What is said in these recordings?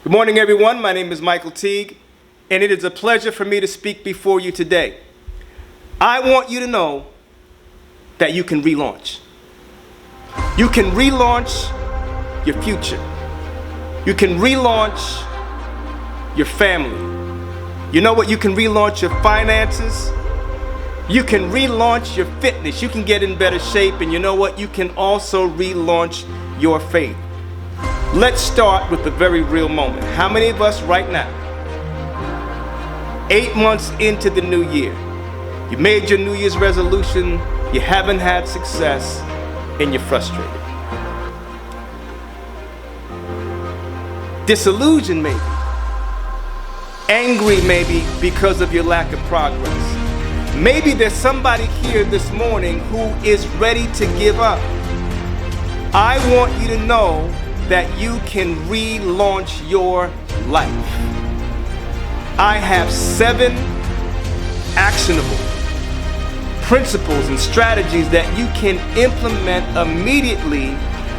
Good morning, everyone. My name is Michael Teague, and it is a pleasure for me to speak before you today. I want you to know that you can relaunch. You can relaunch your future. You can relaunch your family. You know what? You can relaunch your finances. You can relaunch your fitness. You can get in better shape. And you know what? You can also relaunch your faith. Let's start with a very real moment. How many of us right now, 8 months into the new year, you made your New Year's resolution, you haven't had success, and you're frustrated? Disillusioned maybe. Angry maybe because of your lack of progress. Maybe there's somebody here this morning who is ready to give up. I want you to know that you can relaunch your life. I have 7 actionable principles and strategies that you can implement immediately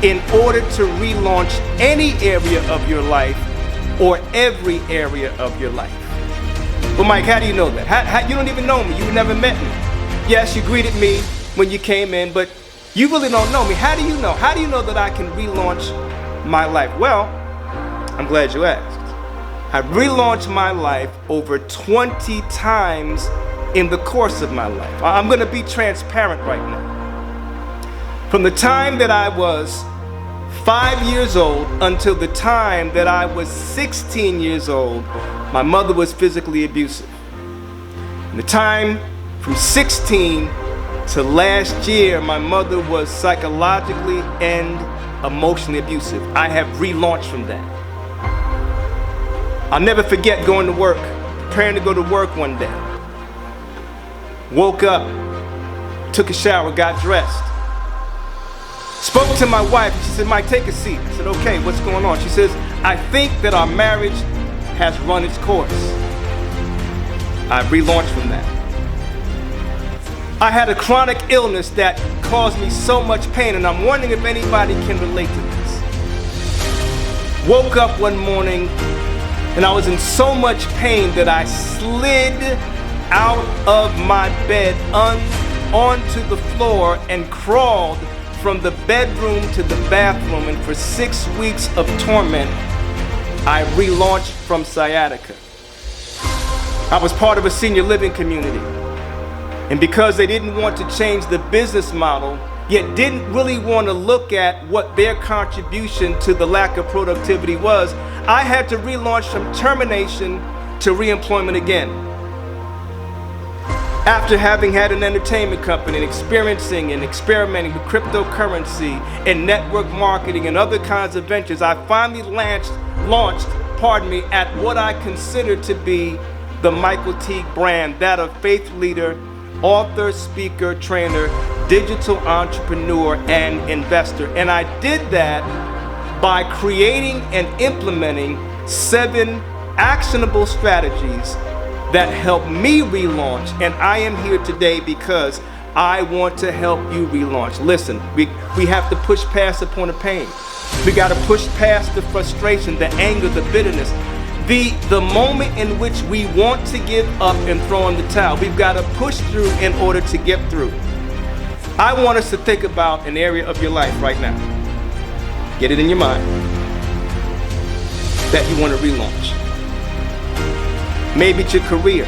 in order to relaunch any area of your life or every area of your life. Well, Mike, how do you know that? You don't even know me. You never met me. Yes, you greeted me when you came in, but you really don't know me. How do you know? How do you know that I can relaunch my life? Well, I'm glad you asked. I relaunched my life over 20 times in the course of my life. I'm going to be transparent right now. From the time that I was 5 years old until the time that I was 16 years old, my mother was physically abusive. In the time from 16 to last year, my mother was psychologically and emotionally abusive. I have relaunched from that. I'll never forget going to work, preparing to go to work one day. Woke up, took a shower, got dressed. Spoke to my wife, and she said, "Mike, take a seat." I said, "Okay, what's going on?" She says, "I think that our marriage has run its course." I relaunched from that. I had a chronic illness that caused me so much pain, and I'm wondering if anybody can relate to this. Woke up one morning, and I was in so much pain that I slid out of my bed onto the floor and crawled from the bedroom to the bathroom, and for 6 weeks of torment, I relaunched from sciatica. I was part of a senior living community, and because they didn't want to change the business model, yet didn't really want to look at what their contribution to the lack of productivity was, I had to relaunch from termination to reemployment again. After having had an entertainment company and experiencing and experimenting with cryptocurrency and network marketing and other kinds of ventures, I finally launched at what I consider to be the Michael Teague brand, that of faith leader, author, speaker, trainer, digital entrepreneur, and investor. And I did that by creating and implementing 7 actionable strategies that help me relaunch. And I am here today because I want to help you relaunch. Listen, we have to push past the point of pain. We got to push past the frustration, the anger, the bitterness. The moment in which we want to give up and throw in the towel, we've got to push through in order to get through. I want us to think about an area of your life right now. Get it in your mind that you want to relaunch. Maybe it's your career.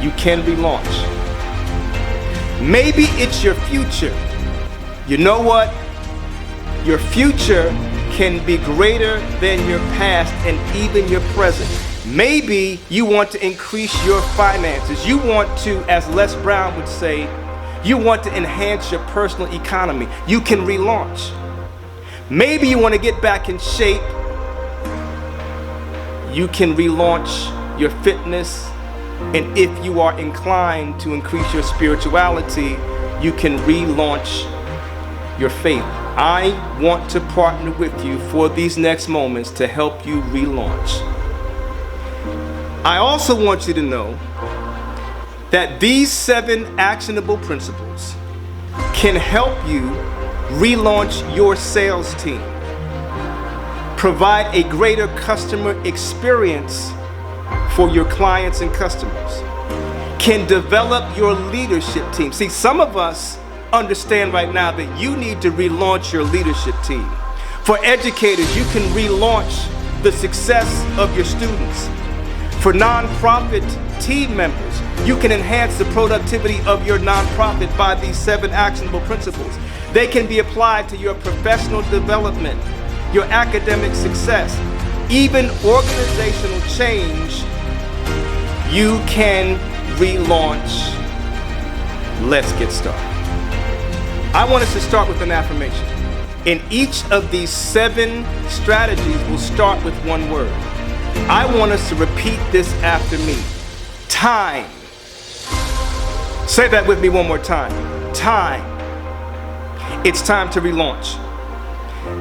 You can relaunch. Maybe it's your future. You know what? Your future can be greater than your past and even your present. Maybe you want to increase your finances. You want to, as Les Brown would say, you want to enhance your personal economy. You can relaunch. Maybe you want to get back in shape. You can relaunch your fitness. And if you are inclined to increase your spirituality, you can relaunch your faith. I want to partner with you for these next moments to help you relaunch. I also want you to know that these 7 actionable principles can help you relaunch your sales team. Provide a greater customer experience for your clients and customers. Can develop your leadership team. See, some of us understand right now that you need to relaunch your leadership team. For educators, you can relaunch the success of your students. For nonprofit team members, you can enhance the productivity of your nonprofit by these 7 actionable principles. They can be applied to your professional development, your academic success, even organizational change. You can relaunch. Let's get started. I want us to start with an affirmation. In each of these 7 strategies, we'll start with one word. I want us to repeat this after me. Time. Say that with me one more time. Time. It's time to relaunch.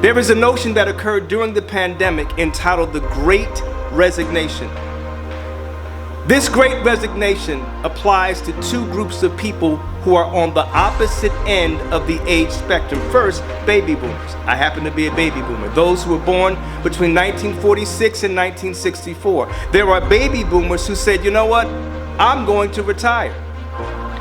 There is a notion that occurred during the pandemic entitled the Great Resignation. This Great Resignation applies to 2 groups of people who are on the opposite end of the age spectrum. First, baby boomers. I happen to be a baby boomer. Those who were born between 1946 and 1964. There are baby boomers who said, you know what? I'm going to retire.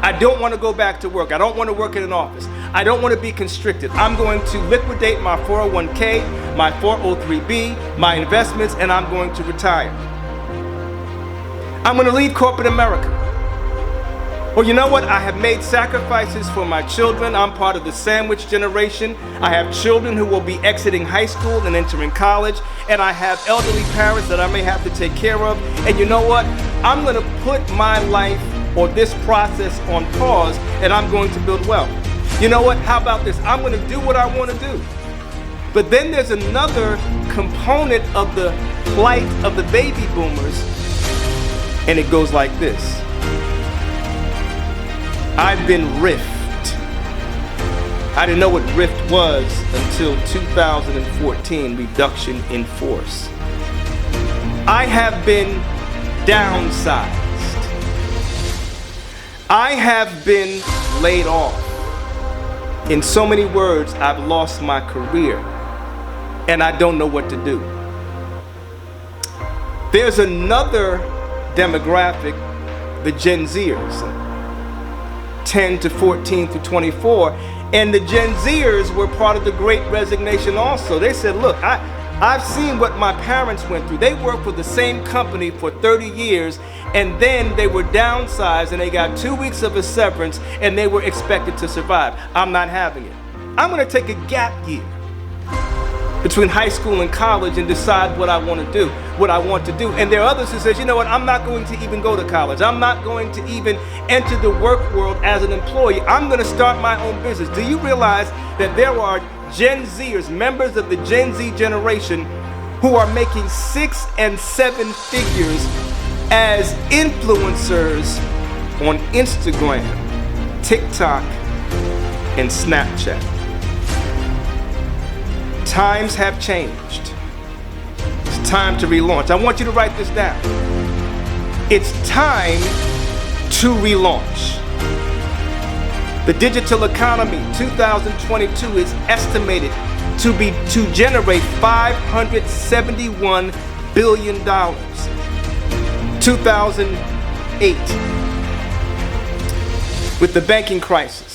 I don't want to go back to work. I don't want to work in an office. I don't want to be constricted. I'm going to liquidate my 401k, my 403b, my investments, and I'm going to retire. I'm going to leave corporate America. Well, you know what? I have made sacrifices for my children. I'm part of the sandwich generation. I have children who will be exiting high school and entering college. And I have elderly parents that I may have to take care of. And you know what? I'm going to put my life or this process on pause, and I'm going to build wealth. You know what? How about this? I'm going to do what I want to do. But then there's another component of the plight of the baby boomers, and it goes like this. I've been riffed. I didn't know what rift was until 2014, reduction in force. I have been downsized. I have been laid off. In so many words, I've lost my career, and I don't know what to do. There's another demographic, the Gen Zers, 10 to 14 to 24, and the Gen Zers were part of the Great Resignation also. They said, look, I've seen what my parents went through. They worked for the same company for 30 years, and then they were downsized and they got 2 weeks of a severance and they were expected to survive. I'm not having it. I'm going to take a gap year between high school and college and decide what I want to do, And there are others who says, you know what, I'm not going to even go to college. I'm not going to even enter the work world as an employee. I'm going to start my own business. Do you realize that there are Gen Zers, members of the Gen Z generation, who are making 6 and 7 figures as influencers on Instagram, TikTok, and Snapchat? Times have changed. It's time to relaunch. I want you to write this down. It's time to relaunch. The digital economy 2022 is estimated to generate $571 billion. 2008, with the banking crisis,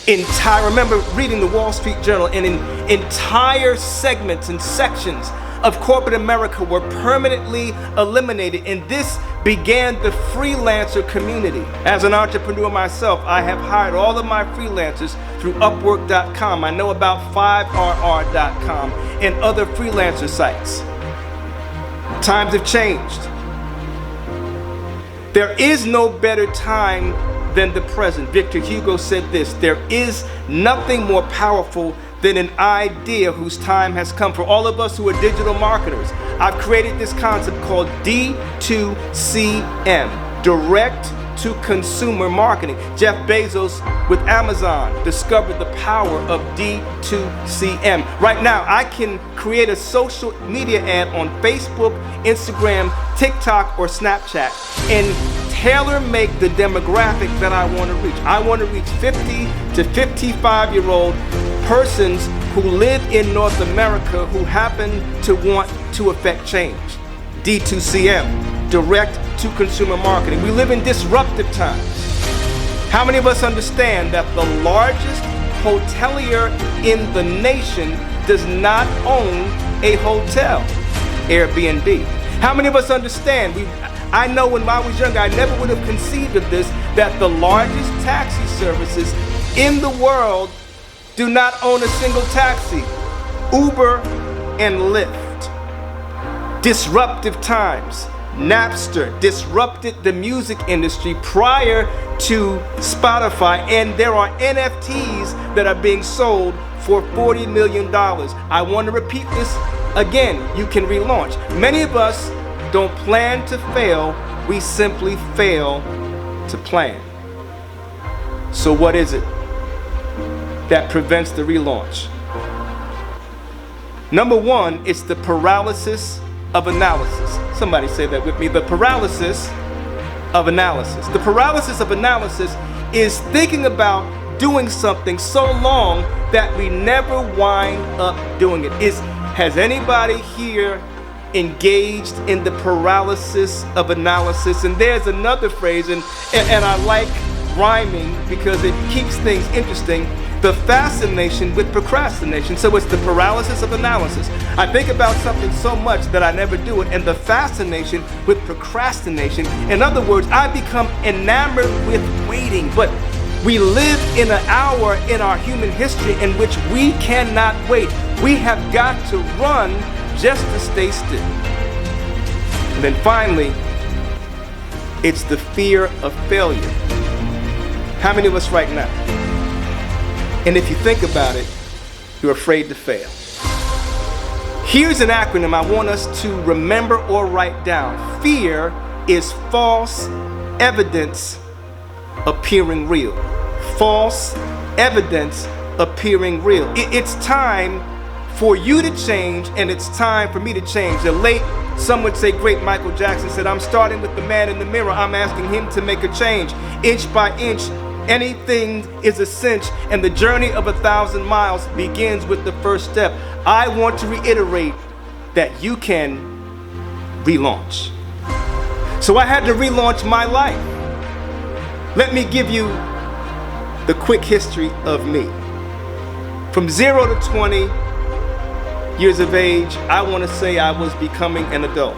I remember reading the Wall Street Journal, and entire segments and sections of corporate America were permanently eliminated, and this began the freelancer community. As an entrepreneur myself, I have hired all of my freelancers through Upwork.com. I know about 5RR.com and other freelancer sites. Times have changed. There is no better time than the present. Victor Hugo said this: there is nothing more powerful than an idea whose time has come. For all of us who are digital marketers, I've created this concept called D2CM, direct to consumer marketing. Jeff Bezos with Amazon discovered the power of D2CM. Right now, I can create a social media ad on Facebook, Instagram, TikTok, or Snapchat and tailor-make the demographic that I want to reach. I want to reach 50 to 55-year-old persons who live in North America who happen to want to affect change. D2CM, direct to consumer marketing. We live in disruptive times. How many of us understand that the largest hotelier in the nation does not own a hotel? Airbnb. How many of us understand? I know when I was younger, I never would have conceived of this, that the largest taxi services in the world do not own a single taxi. Uber and Lyft. Disruptive times. Napster disrupted the music industry prior to Spotify, and there are NFTs that are being sold for $40 million. I want to repeat this again. You can relaunch. Many of us don't plan to fail, we simply fail to plan. So what is it that prevents the relaunch? Number one, it's the paralysis of analysis. Somebody say that with me. The paralysis of analysis. The paralysis of analysis is thinking about doing something so long that we never wind up doing it. Has anybody here engaged in the paralysis of analysis? And there's another phrase, and I like rhyming because it keeps things interesting. The fascination with procrastination. So it's the paralysis of analysis. I think about something so much that I never do it, and the fascination with procrastination. In other words, I become enamored with waiting. But we live in an hour in our human history in which we cannot wait. We have got to run just to stay still. And then finally, it's the fear of failure. How many of us right now? And if you think about it, you're afraid to fail. Here's an acronym I want us to remember or write down. Fear is false evidence appearing real. False evidence appearing real. It's time for you to change, and it's time for me to change. The late, some would say great Michael Jackson said, I'm starting with the man in the mirror. I'm asking him to make a change. Inch by inch, anything is a cinch, and the journey of 1,000 miles begins with the first step. I want to reiterate that you can relaunch. So I had to relaunch my life. Let me give you the quick history of me. From 0 to 20 years of age, I want to say I was becoming an adult.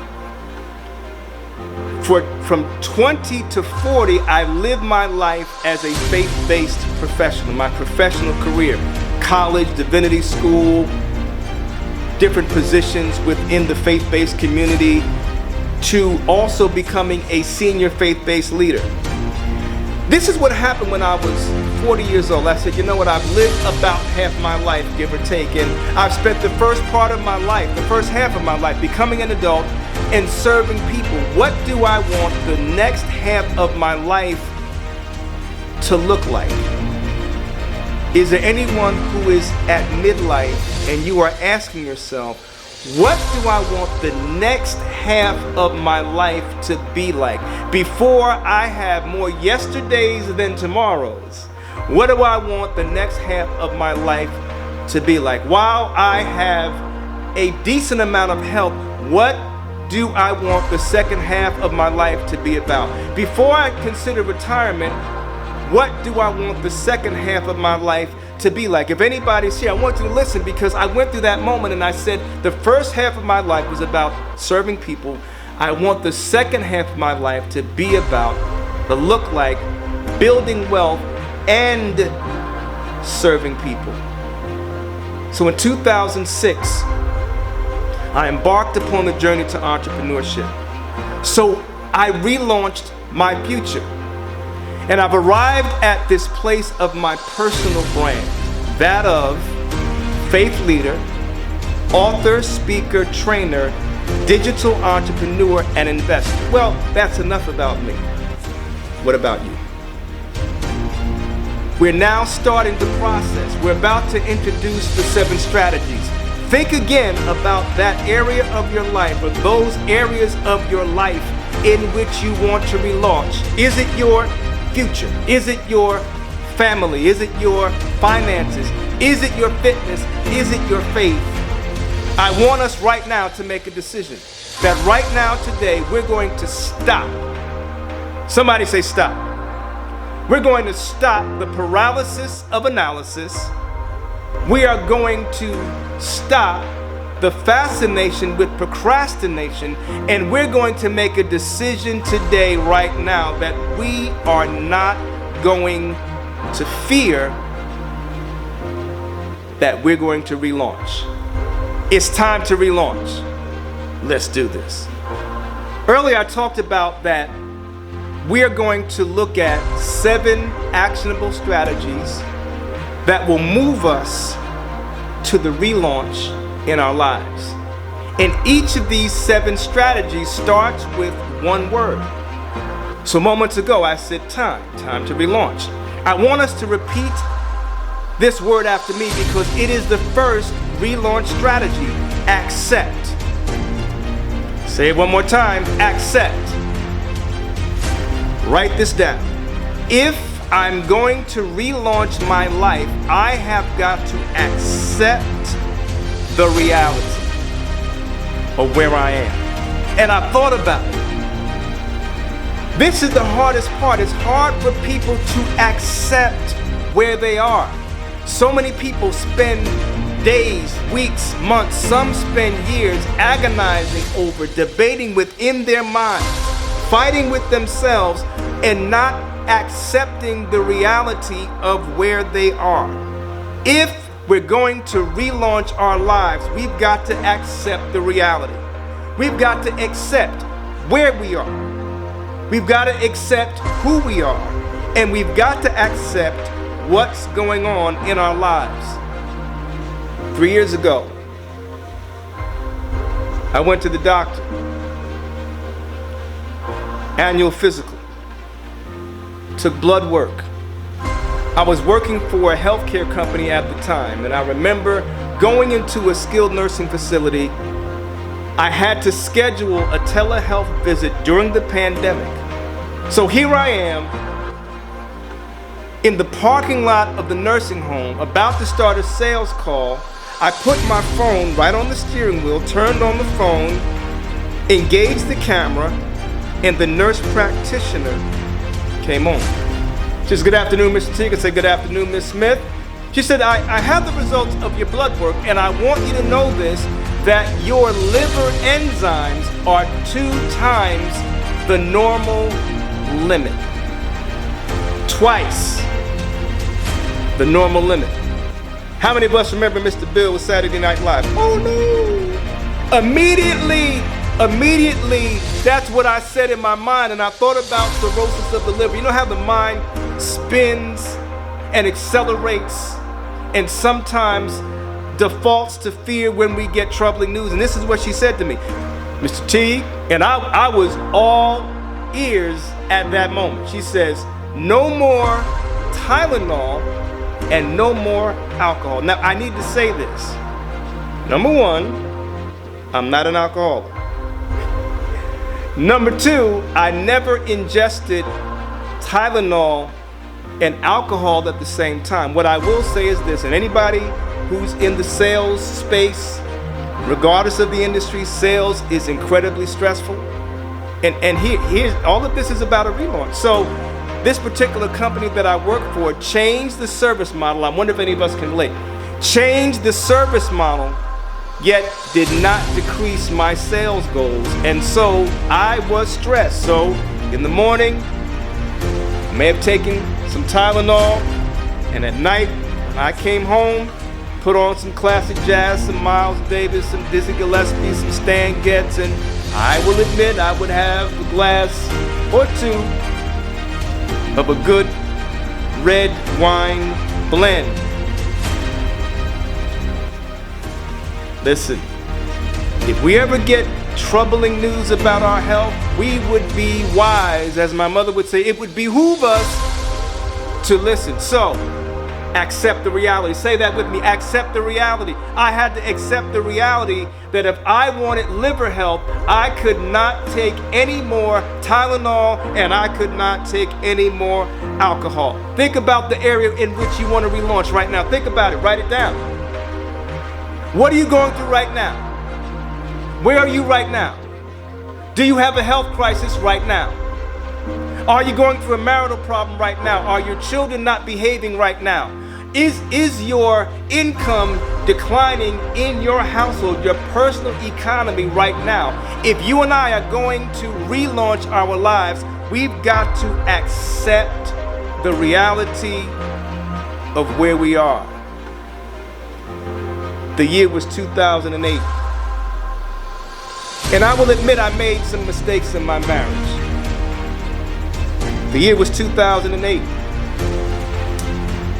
From 20 to 40, I lived my life as a faith-based professional, my professional career, college, divinity school, different positions within the faith-based community, to also becoming a senior faith-based leader. This is what happened when I was 40 years old. I said, you know what, I've lived about half my life, give or take, and I've spent the first part of my life, the first half of my life, becoming an adult and serving people. What do I want the next half of my life to look like? Is there anyone who is at midlife and you are asking yourself, what do I want the next half of my life to be like? Before I have more yesterdays than tomorrows, what do I want the next half of my life to be like? While I have a decent amount of health, what do I want the second half of my life to be about? Before I consider retirement, what do I want the second half of my life to be like? If anybody's here, I want you to listen, because I went through that moment and I said the first half of my life was about serving people. I want the second half of my life to be about the look like building wealth and serving people. So in 2006, I embarked upon the journey to entrepreneurship. So I relaunched my future. And I've arrived at this place of my personal brand, that of faith leader, author, speaker, trainer, digital entrepreneur, and investor. Well, that's enough about me. What about you? We're now starting the process. We're about to introduce the 7 strategies. Think again about that area of your life, or those areas of your life in which you want to relaunch. Is it your future? Is it your family? Is it your finances? Is it your fitness? Is it your faith? I want us right now to make a decision that right now, today, we're going to stop. Somebody say stop. We're going to stop the paralysis of analysis. We are going to stop the fascination with procrastination, and we're going to make a decision today, right now, that we are not going to fear, that we're going to relaunch. It's time to relaunch. Let's do this. Earlier, I talked about that we are going to look at 7 actionable strategies that will move us to the relaunch in our lives. And each of these 7 strategies starts with one word. So moments ago, I said time to relaunch. I want us to repeat this word after me because it is the first relaunch strategy. Accept. Say it one more time. Accept. Write this down. If I'm going to relaunch my life, I have got to accept the reality of where I am. And I thought about it. This is the hardest part. It's hard for people to accept where they are. So many people spend days, weeks, months, some spend years agonizing over, debating within their minds, fighting with themselves, and not accepting the reality of where they are. If we're going to relaunch our lives, we've got to accept the reality. We've got to accept where we are. We've got to accept who we are. And we've got to accept what's going on in our lives. 3 years ago, I went to the doctor. Annual physical. Took blood work. I was working for a healthcare company at the time, and I remember going into a skilled nursing facility. I had to schedule a telehealth visit during the pandemic. So here I am in the parking lot of the nursing home, about to start a sales call. I put my phone right on the steering wheel, turned on the phone, engaged the camera, and the nurse practitioner came on. She said, "Good afternoon, Mr. Teague." I said, "Good afternoon, Ms. Smith." She said, I have the results of your blood work, and I want you to know this, that your liver enzymes are 2 times the normal limit. Twice the normal limit. How many of us remember Mr. Bill with Saturday Night Live? Oh no! Immediately, that's what I said in my mind, and I thought about cirrhosis of the liver. You know how the mind spins and accelerates and sometimes defaults to fear when we get troubling news? And this is what she said to me, Mr. Teague, and I was all ears at that moment. She says, "No more Tylenol and no more alcohol." Now, I need to say this. Number 1, I'm not an alcoholic. Number 2, I never ingested Tylenol and alcohol at the same time. What I will say is this, and anybody who's in the sales space, regardless of the industry, sales is incredibly stressful. And here's all of this is about a relaunch. So this particular company that I work for changed the service model. I wonder if any of us can relate. Changed the service model, yet did not decrease my sales goals. And so I was stressed. So in the morning, I may have taken some Tylenol, and at night, when I came home, put on some classic jazz, some Miles Davis, some Dizzy Gillespie, some Stan Getz, and I will admit I would have a glass or 2 of a good red wine blend. Listen, if we ever get troubling news about our health, we would be wise, as my mother would say, it would behoove us to listen. So, accept the reality. Say that with me. Accept the reality. I had to accept the reality that if I wanted liver health, I could not take any more Tylenol and I could not take any more alcohol. Think about the area in which you want to relaunch right now. Think about it. Write it down. What are you going through right now? Where are you right now? Do you have a health crisis right now? Are you going through a marital problem right now? Are your children not behaving right now? Is your income declining in your household, your personal economy right now? If you and I are going to relaunch our lives, we've got to accept the reality of where we are. The year was 2008. And I will admit I made some mistakes in my marriage. The year was 2008.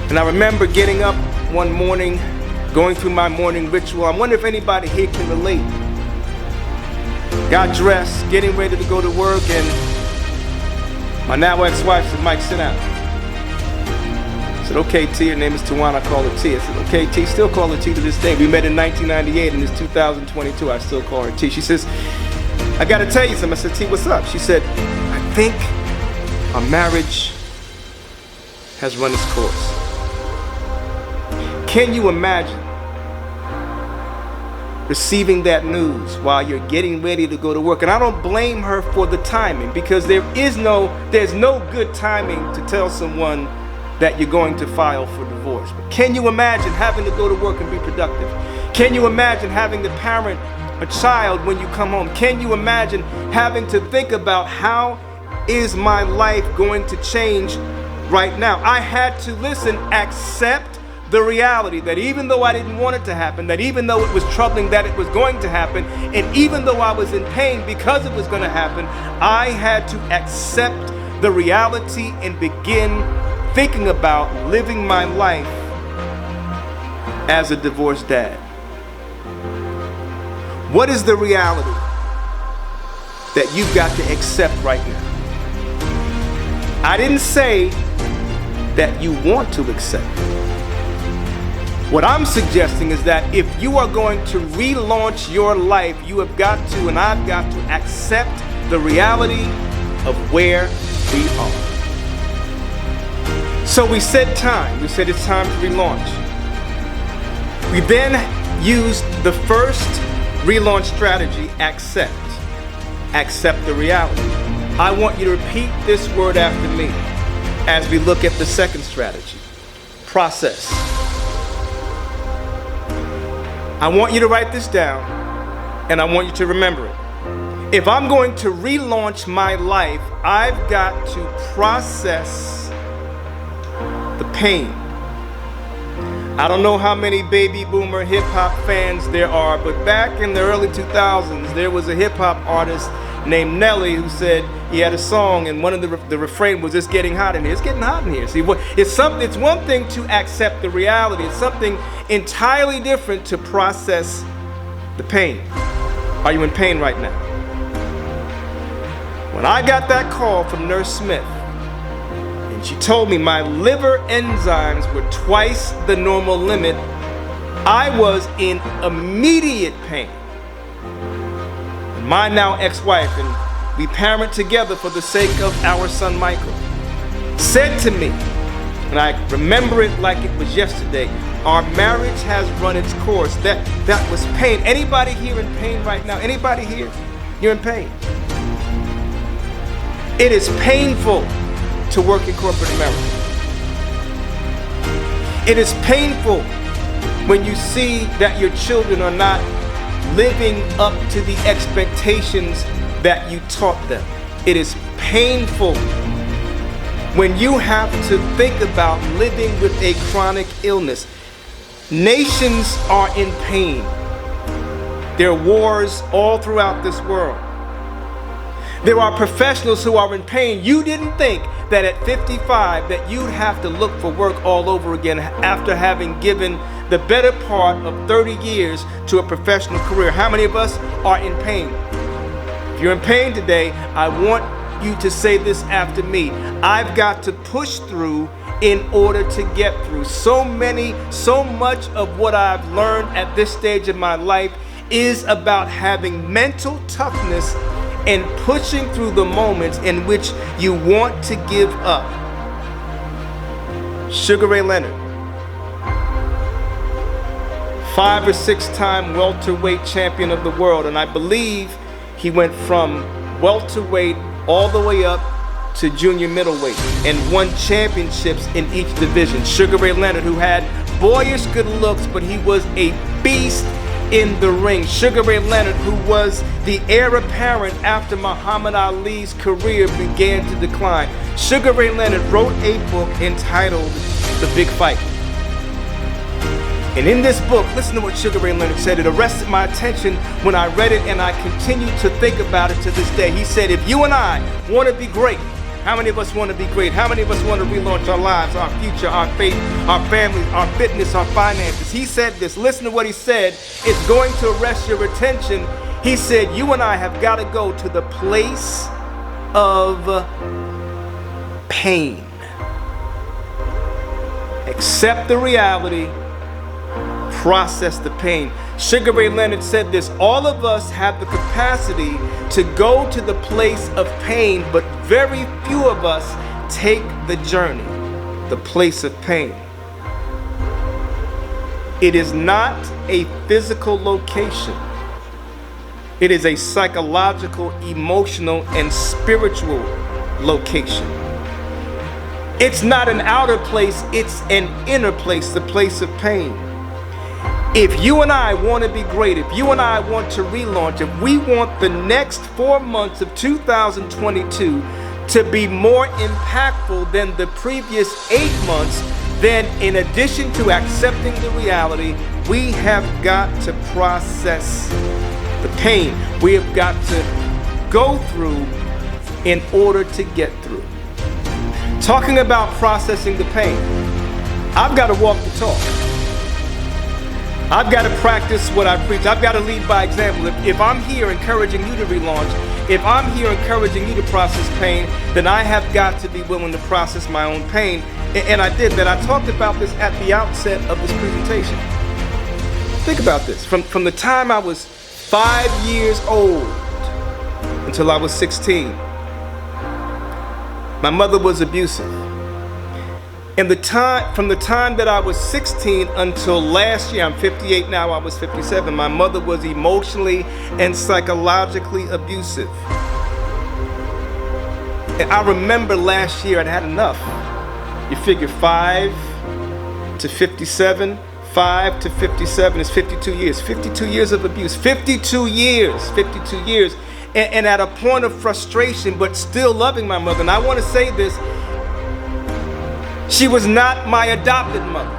And I remember getting up one morning, going through my morning ritual. I wonder if anybody here can relate. Got dressed, getting ready to go to work, and my now ex-wife said, "Mike, sit down." I said, "Okay, T." Her name is Tawana. I call her T. I said, "Okay, T." Still call her T to this day. We met in 1998, and it's 2022. I still call her T. She says, "I got to tell you something." I said, "T, what's up?" She said, "I think our marriage has run its course." Can you imagine receiving that news while you're getting ready to go to work? And I don't blame her for the timing, because there's no good timing to tell someone that you're going to file for divorce. But can you imagine having to go to work and be productive? Can you imagine having to parent a child when you come home? Can you imagine having to think about how is my life going to change right now? I had to accept the reality that even though I didn't want it to happen, that even though it was troubling that it was going to happen, and even though I was in pain because it was going to happen, I had to accept the reality and begin thinking about living my life as a divorced dad. What is the reality that you've got to accept right now? I didn't say that you want to accept it. What I'm suggesting is that if you are going to relaunch your life, you have got to, and I've got to, accept the reality of where we are. So we set time. We said it's time to relaunch. We then used the first relaunch strategy, accept. Accept the reality. I want you to repeat this word after me as we look at the second strategy, process. I want you to write this down, and I want you to remember it. If I'm going to relaunch my life, I've got to process the pain. I don't know how many baby boomer hip hop fans there are, but back in the early 2000s, there was a hip hop artist named Nelly who said he had a song, and one of the refrain was, "It's getting hot in here." It's getting hot in here. See, it's one thing to accept the reality. It's something entirely different to process the pain. Are you in pain right now? When I got that call from Nurse Smith, and she told me my liver enzymes were twice the normal limit, I was in immediate pain. And my now ex-wife, and we parent together for the sake of our son Michael, said to me, and I remember it like it was yesterday, our marriage has run its course. That was pain. Anybody here in pain right now? Anybody here? You're in pain. It is painful to work in corporate America. It is painful when you see that your children are not living up to the expectations that you taught them. It is painful when you have to think about living with a chronic illness. Nations are in pain. There are wars all throughout this world. There are professionals who are in pain. You didn't think that at 55 that you'd have to look for work all over again after having given the better part of 30 years to a professional career. How many of us are in pain? If you're in pain today, I want you to say this after me. I've got to push through in order to get through. So much of what I've learned at this stage of my life is about having mental toughness and pushing through the moments in which you want to give up. Sugar Ray Leonard, 5 or 6 time welterweight champion of the world, and I believe he went from welterweight all the way up to junior middleweight and won championships in each division. Sugar Ray Leonard, who had boyish good looks, but he was a beast in the ring. Sugar Ray Leonard, who was the heir apparent after Muhammad Ali's career began to decline. Sugar Ray Leonard wrote a book entitled The Big Fight. And in this book, listen to what Sugar Ray Leonard said. It arrested my attention when I read it, and I continue to think about it to this day. He said, if you and I want to be great, how many of us want to be great? How many of us want to relaunch our lives, our future, our faith, our families, our fitness, our finances? He said this. Listen to what he said. It's going to arrest your attention. He said, you and I have got to go to the place of pain. Accept the reality. Process the pain. Sugar Ray Leonard said this: all of us have the capacity to go to the place of pain, but very few of us take the journey, the place of pain. It is not a physical location. It is a psychological, emotional, and spiritual location. It's not an outer place, it's an inner place, the place of pain. If you and I want to be great, if you and I want to relaunch, if we want the next 4 months of 2022 to be more impactful than the previous 8 months, then in addition to accepting the reality, we have got to process the pain. We have got to go through in order to get through. Talking about processing the pain, I've got to walk the talk. I've got to practice what I preach. I've got to lead by example. If I'm here encouraging you to relaunch, if I'm here encouraging you to process pain, then I have got to be willing to process my own pain. And I did that. I talked about this at the outset of this presentation. Think about this. From the time I was 5 years old until I was 16, my mother was abusive. And from the time that I was 16 until last year, I'm 58 now, I was 57, my mother was emotionally and psychologically abusive. And I remember last year I'd had enough. You figure 5 to 57, 5 to 57 is 52 years. 52 years of abuse. 52 years. 52 years. And at a point of frustration, but still loving my mother. And I want to say this. She was not my adopted mother.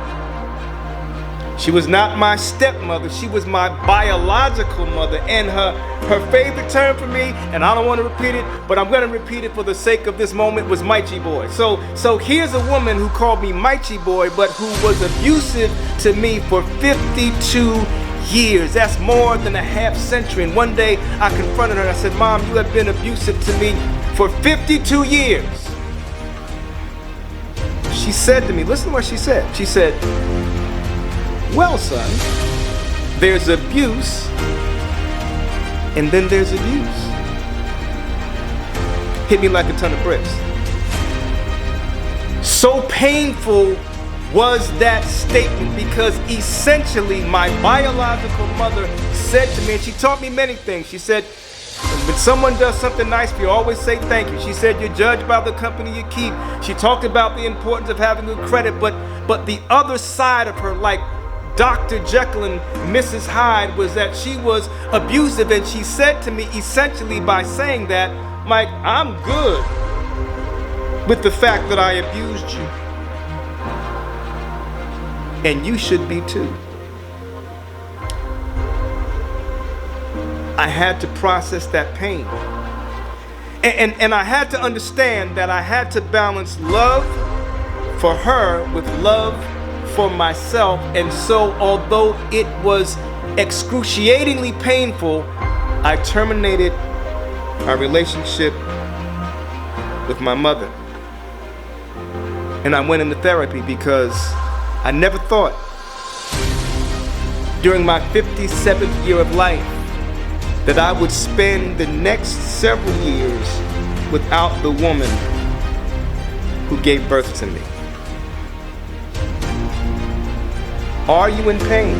She was not my stepmother. She was my biological mother. And her favorite term for me, and I don't want to repeat it, but I'm going to repeat it for the sake of this moment, was Mighty Boy. So here's a woman who called me Mighty Boy, but who was abusive to me for 52 years. That's more than a half century. And one day I confronted her and I said, Mom, you have been abusive to me for 52 years. She said to me, listen to what she said. She said, well, son, there's abuse, and then there's abuse. Hit me like a ton of bricks. So painful was that statement because essentially my biological mother said to me, and she taught me many things. She said, when someone does something nice for you, always say thank you. She said you're judged by the company you keep. She talked about the importance of having good credit, but the other side of her, like Dr. Jekyll and Mrs. Hyde, was that she was abusive. And she said to me essentially by saying that, Mike, I'm good with the fact that I abused you. And you should be too. I had to process that pain. And I had to understand that I had to balance love for her with love for myself. And so, although it was excruciatingly painful, I terminated our relationship with my mother. And I went into therapy because I never thought during my 57th year of life that I would spend the next several years without the woman who gave birth to me. Are you in pain?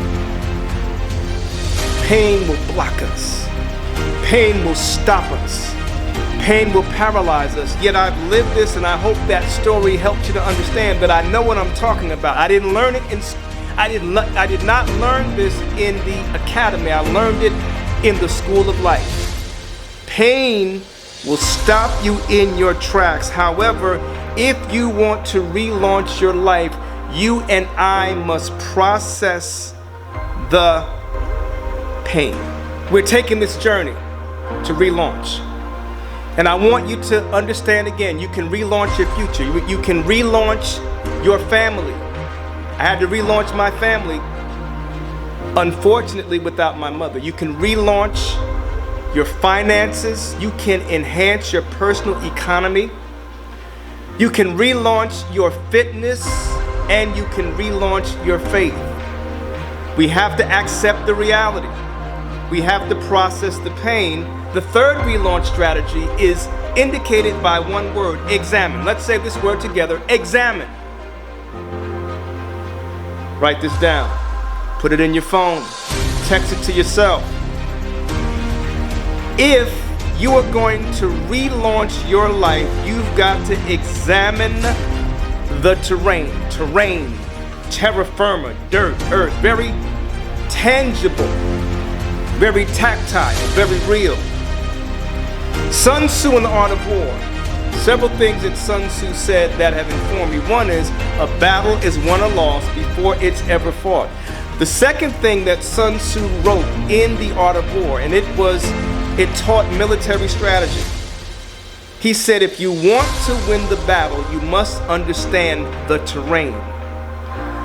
Pain will block us. Pain will stop us. Pain will paralyze us. Yet I've lived this, and I hope that story helps you to understand that I know what I'm talking about. I didn't learn it I did not learn this in the academy. I learned it in the school of life. Pain will stop you in your tracks. However, if you want to relaunch your life, you and I must process the pain. We're taking this journey to relaunch. And I want you to understand again, you can relaunch your future. You can relaunch your family. I had to relaunch my family, unfortunately, without my mother. You can relaunch your finances. You can enhance your personal economy. You can relaunch your fitness, and you can relaunch your faith. We have to accept the reality. We have to process the pain. The third relaunch strategy is indicated by one word: examine. Let's say this word together: examine. Write this down. Put it in your phone. Text it to yourself. If you are going to relaunch your life, you've got to examine the terrain. Terrain, terra firma, dirt, earth, very tangible, very tactile, very real. Sun Tzu in The Art of War. Several things that Sun Tzu said that have informed me. One is, a battle is won or lost before it's ever fought. The second thing that Sun Tzu wrote in The Art of War, and it taught military strategy. He said, if you want to win the battle, you must understand the terrain.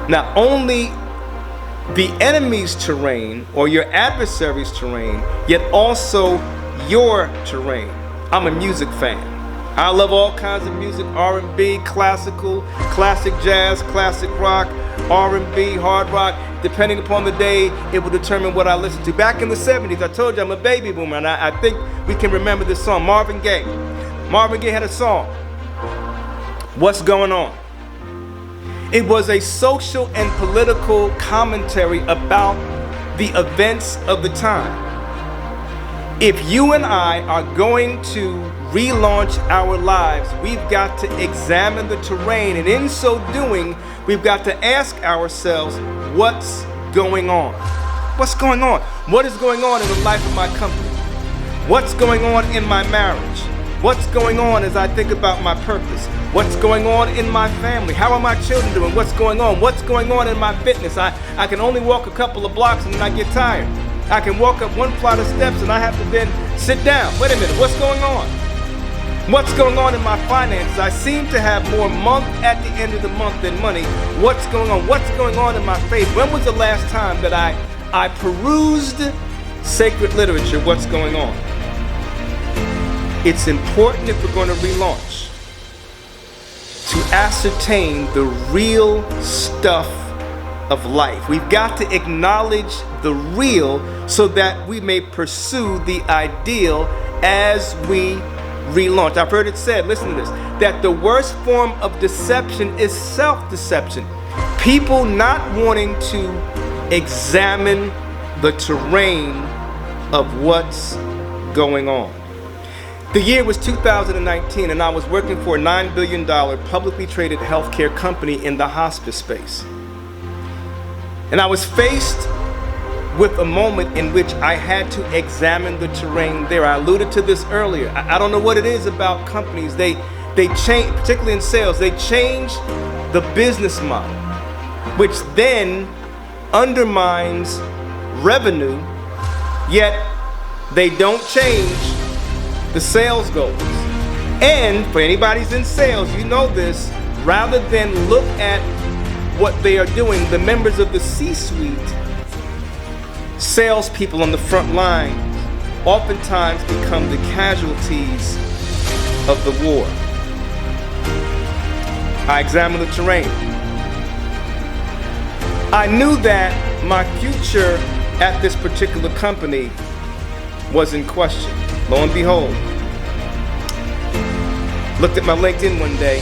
Not only the enemy's terrain or your adversary's terrain, yet also your terrain. I'm a music fan. I love all kinds of music: R&B, classical, classic jazz, classic rock, R&B, hard rock. Depending upon the day, it will determine what I listen to. Back in the 70s, I told you I'm a baby boomer, and I think we can remember this song, Marvin Gaye. Marvin Gaye had a song, What's Going On? It was a social and political commentary about the events of the time. If you and I are going to relaunch our lives, we've got to examine the terrain, and in so doing, we've got to ask ourselves, what's going on? What's going on? What is going on in the life of my company? What's going on in my marriage? What's going on as I think about my purpose? What's going on in my family? How are my children doing? What's going on? What's going on in my fitness? I can only walk a couple of blocks and then I get tired. I can walk up one flight of steps and I have to then sit down. Wait a minute, what's going on? What's going on in my finances? I seem to have more month at the end of the month than money. What's going on? What's going on in my faith? When was the last time that I perused sacred literature? What's going on? It's important, if we're going to relaunch, to ascertain the real stuff of life. We've got to acknowledge the real so that we may pursue the ideal as we relaunch. I've heard it said, listen to this, that the worst form of deception is self-deception. People not wanting to examine the terrain of what's going on. The year was 2019, and I was working for a $9 billion publicly traded healthcare company in the hospice space. And I was faced with a moment in which I had to examine the terrain there. I alluded to this earlier. I don't know what it is about companies. They change, particularly in sales, they change the business model, which then undermines revenue, yet they don't change the sales goals. And for anybody who's in sales, you know this, rather than look at what they are doing, the members of the C-suite, salespeople on the front lines, oftentimes become the casualties of the war. I examined the terrain. I knew that my future at this particular company was in question. Lo and behold, looked at my LinkedIn one day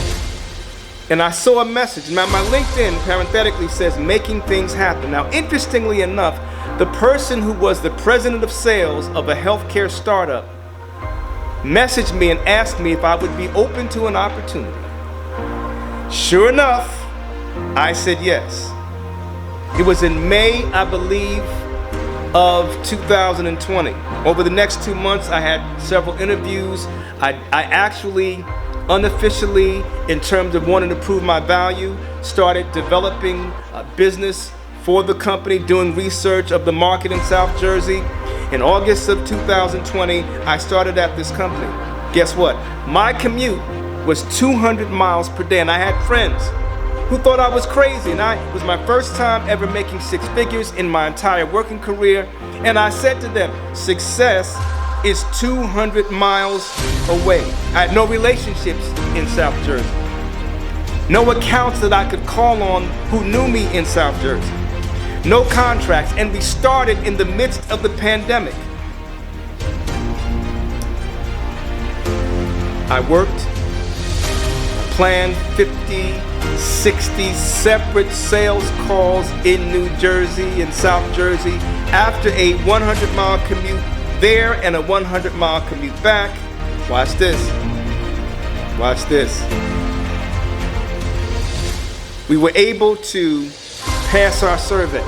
and I saw a message. Now my LinkedIn parenthetically says making things happen. Now interestingly enough, the person who was the president of sales of a healthcare startup messaged me and asked me if I would be open to an opportunity. Sure enough, I said yes. It was in May, I believe, of 2020. Over the next 2 months, I had several interviews. I actually, unofficially, in terms of wanting to prove my value, started developing a business for the company, doing research of the market in South Jersey. In August of 2020, I started at this company. Guess what? My commute was 200 miles per day, and I had friends who thought I was crazy, and it was my first time ever making six figures in my entire working career, and I said to them, success is 200 miles away. I had no relationships in South Jersey, no accounts that I could call on who knew me in South Jersey, no contracts, and we started in the midst of the pandemic. I worked, planned 50, 60 separate sales calls in New Jersey and South Jersey after a 100-mile commute there and a 100-mile commute back. Watch this. Watch this. We were able to pass our survey.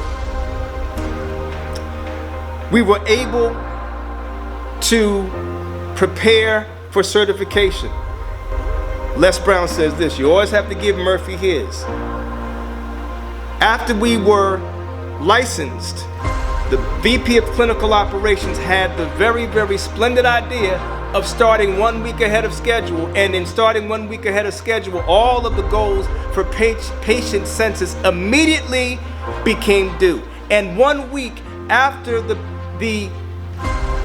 We were able to prepare for certification. Les Brown says this: you always have to give Murphy his. After we were licensed, the VP of Clinical Operations had the very, very splendid idea of starting 1 week ahead of schedule, and in starting 1 week ahead of schedule, all of the goals for patient census immediately became due. And 1 week after the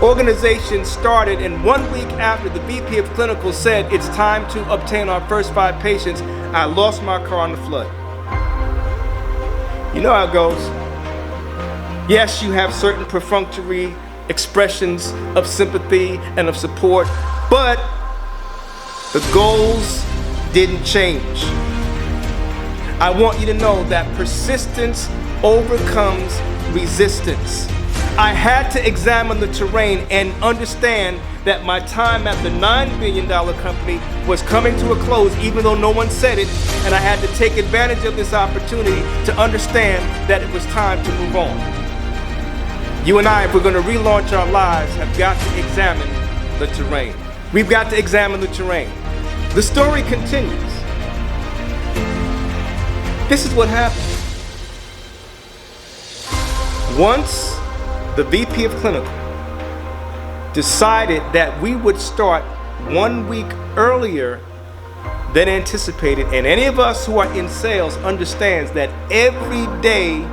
organization started, and 1 week after the VP of Clinical said it's time to obtain our first 5 patients, I lost my car in the flood. You know how it goes. Yes, you have certain perfunctory expressions of sympathy and of support, but the goals didn't change. I want you to know that persistence overcomes resistance. I had to examine the terrain and understand that my time at the $9 billion company was coming to a close, even though no one said it, and I had to take advantage of this opportunity to understand that it was time to move on. You and I, if we're going to relaunch our lives, have got to examine the terrain. We've got to examine the terrain. The story continues. This is what happened. Once the VP of Clinical decided that we would start 1 week earlier than anticipated, and any of us who are in sales understands that every day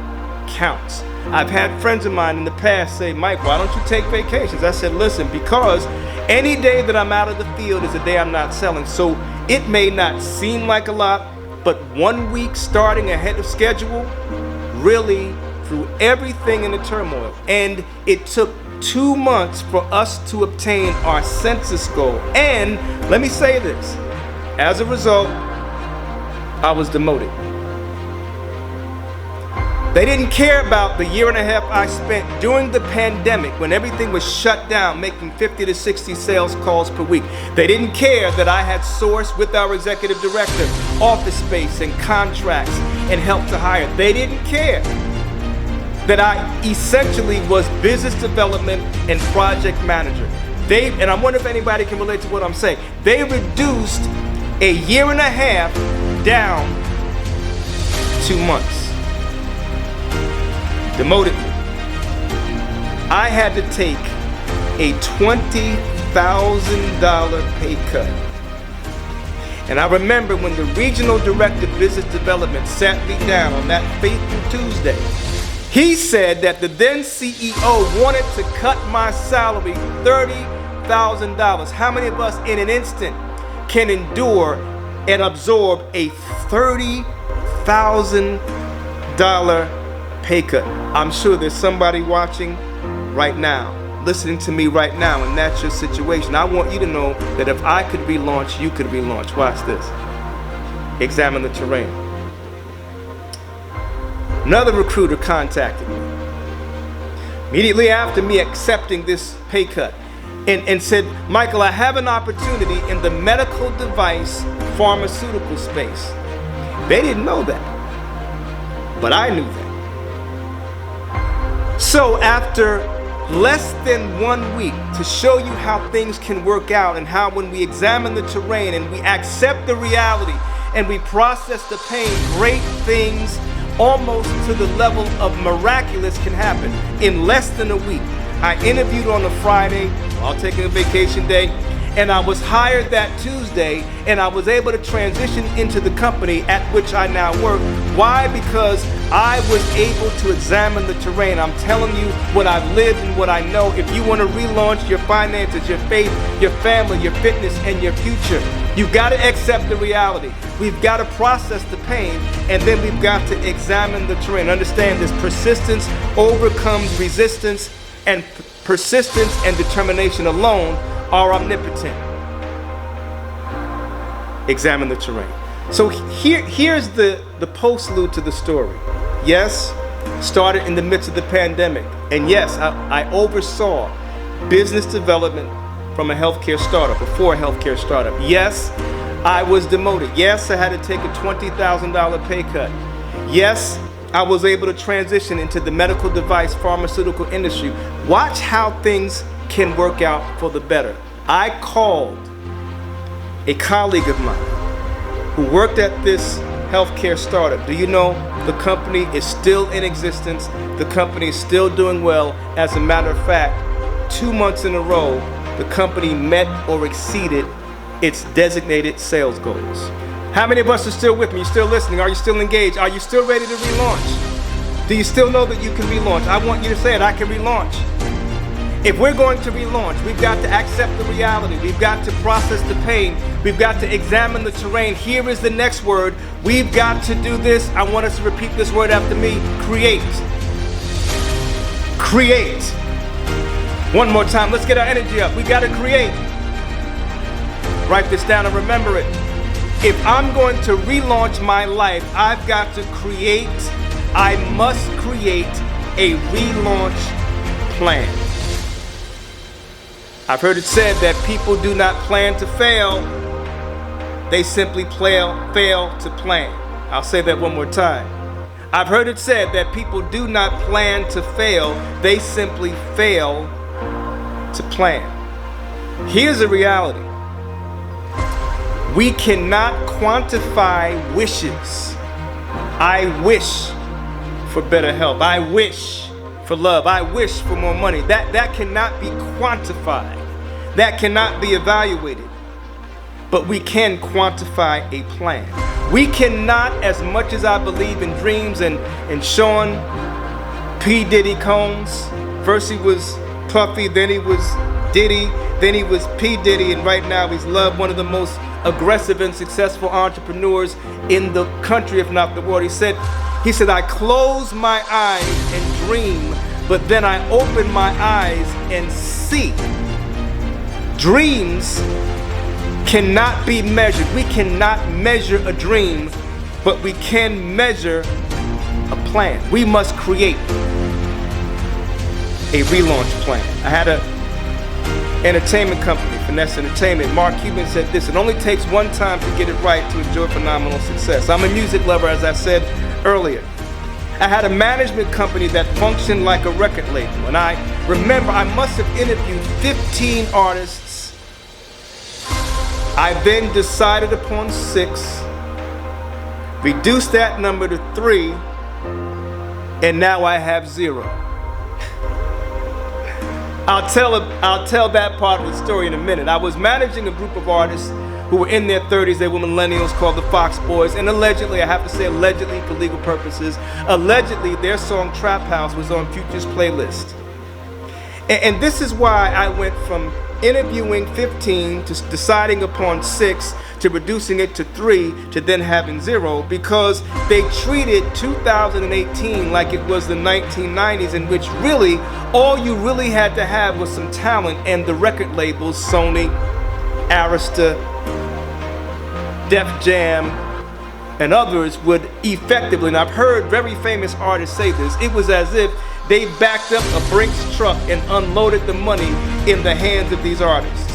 counts. I've had friends of mine in the past say, Mike, why don't you take vacations? I said, listen, because any day that I'm out of the field is a day I'm not selling. So it may not seem like a lot, but 1 week starting ahead of schedule really threw everything in the turmoil. And it took 2 months for us to obtain our census goal. And let me say this, as a result, I was demoted. They didn't care about the year and a half I spent during the pandemic when everything was shut down, making 50 to 60 sales calls per week. They didn't care that I had sourced with our executive director office space and contracts and help to hire. They didn't care that I essentially was business development and project manager. And I wonder if anybody can relate to what I'm saying. They reduced a year and a half down 2 months. Demoted me. I had to take a $20,000 pay cut. And I remember when the regional director of business development sat me down on that fateful Tuesday, he said that the then CEO wanted to cut my salary $30,000. How many of us in an instant can endure and absorb a $30,000 pay cut. I'm sure there's somebody watching right now, listening to me right now, and that's your situation. I want you to know that if I could relaunch, you could relaunch. Watch this. Examine the terrain. Another recruiter contacted me immediately after me accepting this pay cut and said, Michael, I have an opportunity in the medical device pharmaceutical space. They didn't know that, but I knew that. So after less than 1 week, to show you how things can work out and how when we examine the terrain and we accept the reality and we process the pain, great things almost to the level of miraculous can happen in less than a week. I interviewed on a Friday while taking a vacation day, and I was hired that Tuesday, and I was able to transition into the company at which I now work. Why? Because I was able to examine the terrain. I'm telling you what I've lived and what I know. If you want to relaunch your finances, your faith, your family, your fitness, and your future, you've got to accept the reality. We've got to process the pain, and then we've got to examine the terrain. Understand this: persistence overcomes resistance, and persistence and determination alone are omnipotent. Examine the terrain. So here's the postlude to the story. Yes, started in the midst of the pandemic. And yes, I oversaw business development from a healthcare startup, before a healthcare startup. Yes, I was demoted. Yes, I had to take a $20,000 pay cut. Yes, I was able to transition into the medical device pharmaceutical industry. Watch how things can work out for the better. I called a colleague of mine who worked at this healthcare startup. Do you know the company is still in existence? The company is still doing well. As a matter of fact, 2 months in a row, the company met or exceeded its designated sales goals. How many of us are still with me? You still listening? Are you still engaged? Are you still ready to relaunch? Do you still know that you can relaunch? I want you to say it, I can relaunch. If we're going to relaunch, we've got to accept the reality. We've got to process the pain. We've got to examine the terrain. Here is the next word. We've got to do this. I want us to repeat this word after me. Create. Create. One more time. Let's get our energy up. We got to create. Write this down and remember it. If I'm going to relaunch my life, I've got to create. I must create a relaunch plan. I've heard it said that people do not plan to fail, they simply fail to plan. I'll say that one more time. I've heard it said that people do not plan to fail, they simply fail to plan. Here's the reality. We cannot quantify wishes. I wish for better health. I wish for love. I wish for more money. That cannot be quantified. That cannot be evaluated. But we can quantify a plan. We cannot, as much as I believe in dreams and Sean P. Diddy Combs, first he was Puffy, then he was Diddy, then he was P. Diddy, and right now he's loved, one of the most aggressive and successful entrepreneurs in the country, if not the world. He said, I close my eyes and dream, but then I open my eyes and see. Dreams cannot be measured. We cannot measure a dream, but we can measure a plan. We must create a relaunch plan. I had an entertainment company, Finesse Entertainment. Mark Cuban said this: it only takes one time to get it right to enjoy phenomenal success. I'm a music lover, as I said earlier. I had a management company that functioned like a record label, and I remember I must have interviewed 15 artists. I then decided upon 6, reduced that number to 3, and now I have 0. I'll tell that part of the story in a minute. I was managing a group of artists who were in their 30s. They were millennials, called the Fox Boys, and allegedly, I have to say allegedly for legal purposes, allegedly their song Trap House was on Future's playlist. And this is why I went from interviewing 15 to deciding upon 6 to reducing it to 3 to then having 0, because they treated 2018 like it was the 1990s, in which really all you really had to have was some talent, and the record labels, Sony, Arista, Def Jam, and others would effectively, and I've heard very famous artists say this, it was as if they backed up a Brinks truck and unloaded the money in the hands of these artists.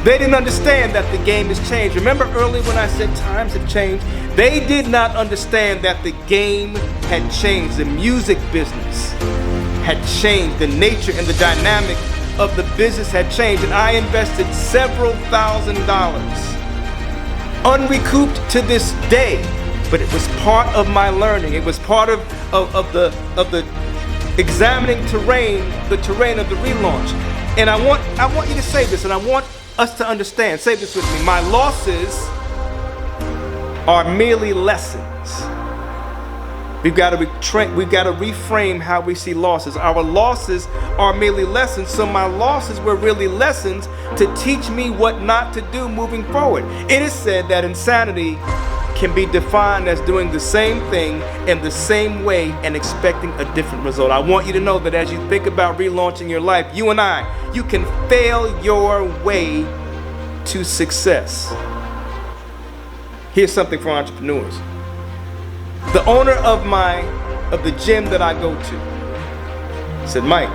They didn't understand that the game has changed. Remember earlier when I said times have changed? They did not understand that the game had changed. The music business had changed. The nature and the dynamic of the business had changed. And I invested several $1,000s, unrecouped to this day. But it was part of my learning. It was part of the examining the terrain of the relaunch. And I want you to say this, and I want us to understand. Say this with me. My losses are merely lessons. We've got to reframe how we see losses. Our losses are merely lessons. So my losses were really lessons to teach me what not to do moving forward. It is said that insanity can be defined as doing the same thing in the same way and expecting a different result. I want you to know that as you think about relaunching your life, you can fail your way to success. Here's something for entrepreneurs. The owner of the gym that I go to said, Mike,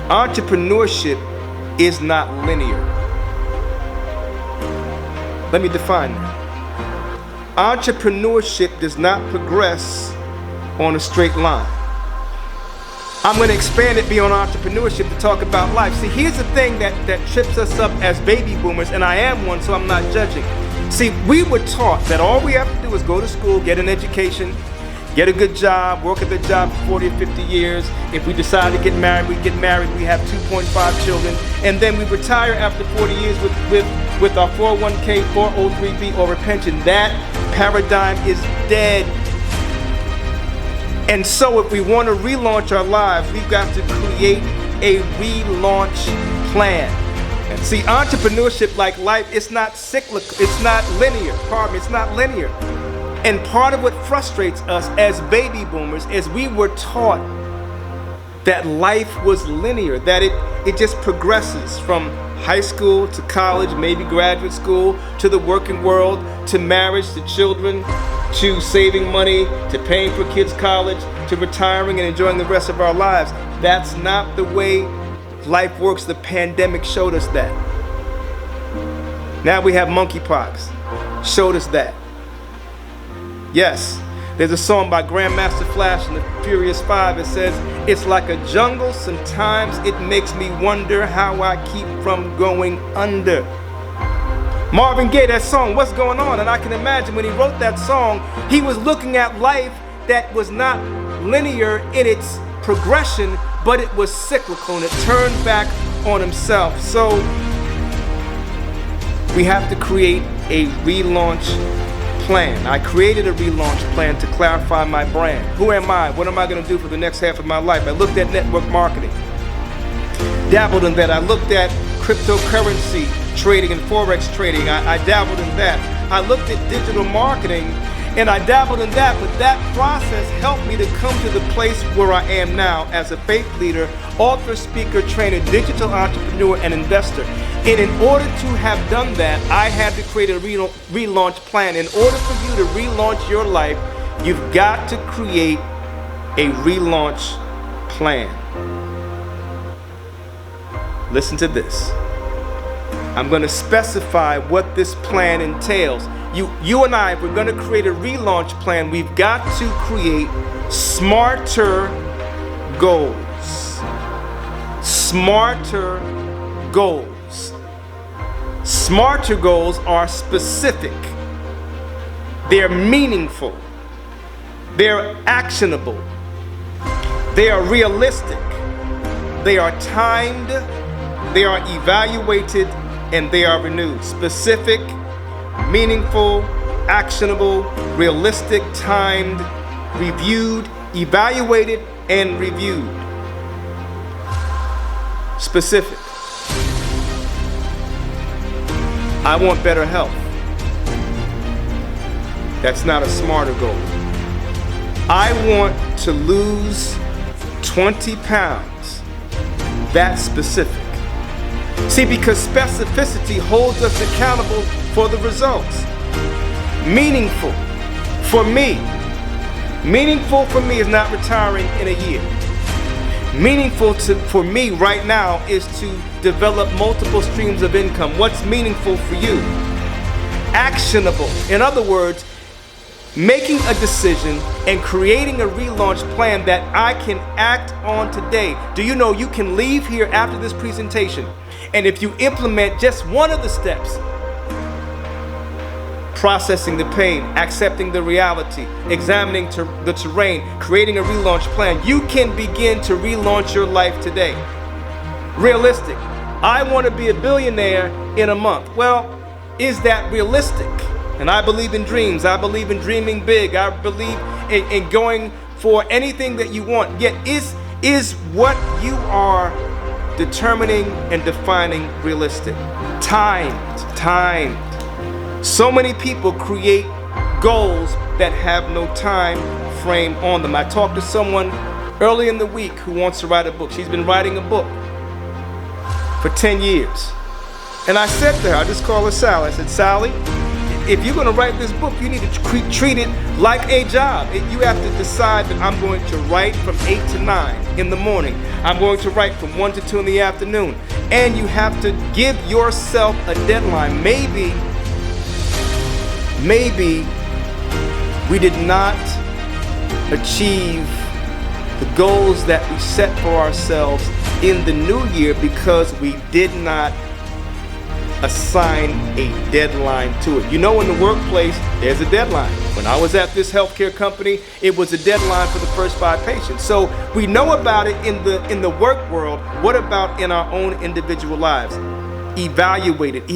entrepreneurship is not linear. Let me define that. Entrepreneurship does not progress on a straight line. I'm going to expand it beyond entrepreneurship to talk about life. See, here's the thing that trips us up as baby boomers, and I am one, so I'm not judging. See, we were taught that all we have to do is go to school, get an education, get a good job, work at the job for 40 or 50 years. If we decide to get married, we get married. We have 2.5 children, and then we retire after 40 years with our 401k, 403b, or a pension. That paradigm is dead. And so if we want to relaunch our lives, we've got to create a relaunch plan. And see, entrepreneurship, like life, it's not cyclical, it's not linear. It's not linear. And part of what frustrates us as baby boomers is we were taught that life was linear, that it just progresses from high school to college, maybe graduate school, to the working world, to marriage, to children, to saving money, to paying for kids' college, to retiring and enjoying the rest of our lives. That's not the way life works. The pandemic showed us that. Now we have monkeypox. Showed us that. Yes, there's a song by Grandmaster Flash and the Furious Five. It says, it's like a jungle. Sometimes it makes me wonder how I keep from going under. Marvin Gaye, that song, What's Going On? And I can imagine when he wrote that song, he was looking at life that was not linear in its progression, but it was cyclical and it turned back on himself. So we have to create a relaunch plan. I created a relaunch plan to clarify my brand. Who am I? What am I going to do for the next half of my life? I looked at network marketing, dabbled in that. I looked at cryptocurrency trading and forex trading. I dabbled in that. I looked at digital marketing and I dabbled in that, but that process helped me to come to the place where I am now as a faith leader, author, speaker, trainer, digital entrepreneur, and investor. And in order to have done that, I had to create a relaunch plan. In order for you to relaunch your life, you've got to create a relaunch plan. Listen to this. I'm going to specify what this plan entails. You and I, if we're going to create a relaunch plan, we've got to create smarter goals. Smarter goals. Smarter goals are specific. They're meaningful. They're actionable. They are realistic. They are timed. They are evaluated, and they are renewed. Specific, meaningful, actionable, realistic, timed, reviewed, evaluated, and reviewed. Specific. I want better health. That's not a smarter goal. I want to lose 20 pounds. That's specific. See, because specificity holds us accountable for the results. Meaningful for me is not retiring in a year. Meaningful for me right now is to develop multiple streams of income. What's meaningful for you? Actionable. In other words, making a decision and creating a relaunch plan that I can act on today. Do you know you can leave here after this presentation, and if you implement just one of the steps, processing the pain, accepting the reality, examining the terrain, creating a relaunch plan, you can begin to relaunch your life today. Realistic. I want to be a billionaire in a month. Well, is that realistic? And I believe in dreams. I believe in dreaming big. I believe in going for anything that you want. Yet is what you are determining and defining realistic? Timed. So many people create goals that have no time frame on them. I talked to someone early in the week who wants to write a book. She's been writing a book for 10 years. And I said to her, I just call her Sally. I said, Sally, if you're going to write this book, you need to treat it like a job. You have to decide that I'm going to write from 8 to 9 in the morning. I'm going to write from 1 to 2 in the afternoon. And you have to give yourself a deadline. Maybe we did not achieve the goals that we set for ourselves in the new year because we did not assign a deadline to it. You know, in the workplace, there's a deadline. When I was at this healthcare company, it was a deadline for the first 5 patients. So we know about it in the work world. What about in our own individual lives? Evaluate it.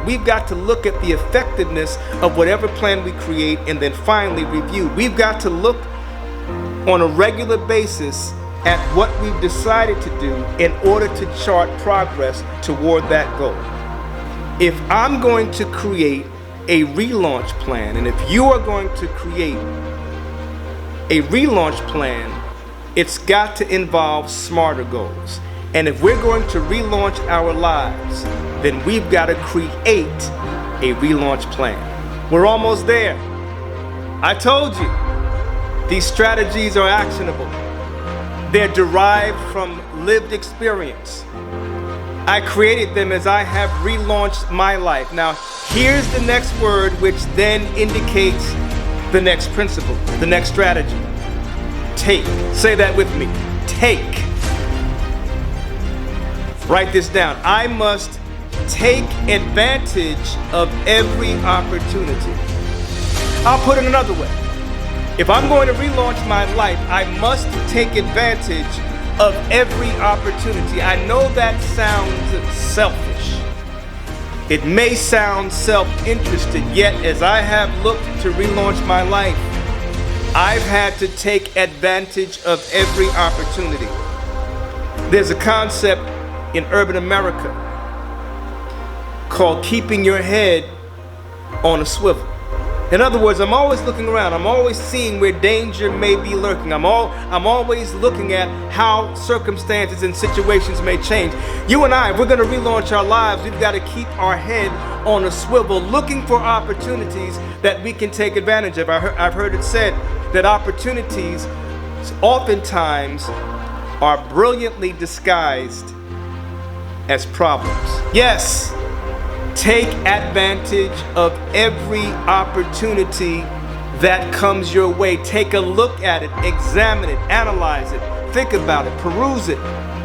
We've got to look at the effectiveness of whatever plan we create and then finally review. We've got to look on a regular basis at what we've decided to do in order to chart progress toward that goal. If I'm going to create a relaunch plan, and if you are going to create a relaunch plan, it's got to involve smarter goals. And if we're going to relaunch our lives, then we've got to create a relaunch plan. We're almost there. I told you, these strategies are actionable. They're derived from lived experience. I created them as I have relaunched my life. Now, here's the next word, which then indicates the next principle, the next strategy. Take. Say that with me. Take. Write this down. I must take advantage of every opportunity. I'll put it another way. If I'm going to relaunch my life, I must take advantage of every opportunity. I know that sounds selfish. It may sound self-interested, yet as I have looked to relaunch my life, I've had to take advantage of every opportunity. There's a concept in urban America called keeping your head on a swivel. In other words, I'm always looking around. I'm always seeing where danger may be lurking. I'm always looking at how circumstances and situations may change. You and I, if we're going to relaunch our lives, we've got to keep our head on a swivel, looking for opportunities that we can take advantage of. I've heard it said that opportunities oftentimes are brilliantly disguised as problems. Yes. Take advantage of every opportunity that comes your way. Take a look at it, examine it, analyze it, think about it, peruse it,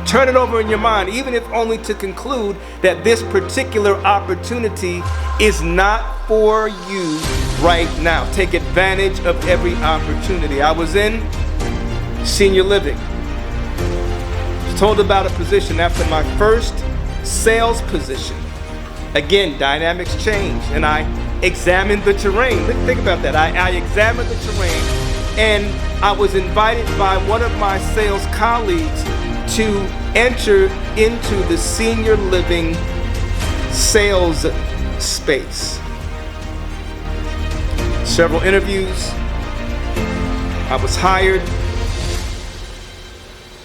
turn it over in your mind, even if only to conclude that this particular opportunity is not for you right now. Take advantage of every opportunity. I was in senior living. I was told about a position after my first sales position. Again, dynamics change, and I examined the terrain. Think about that. I examined the terrain, and I was invited by one of my sales colleagues to enter into the senior living sales space. Several interviews. I was hired.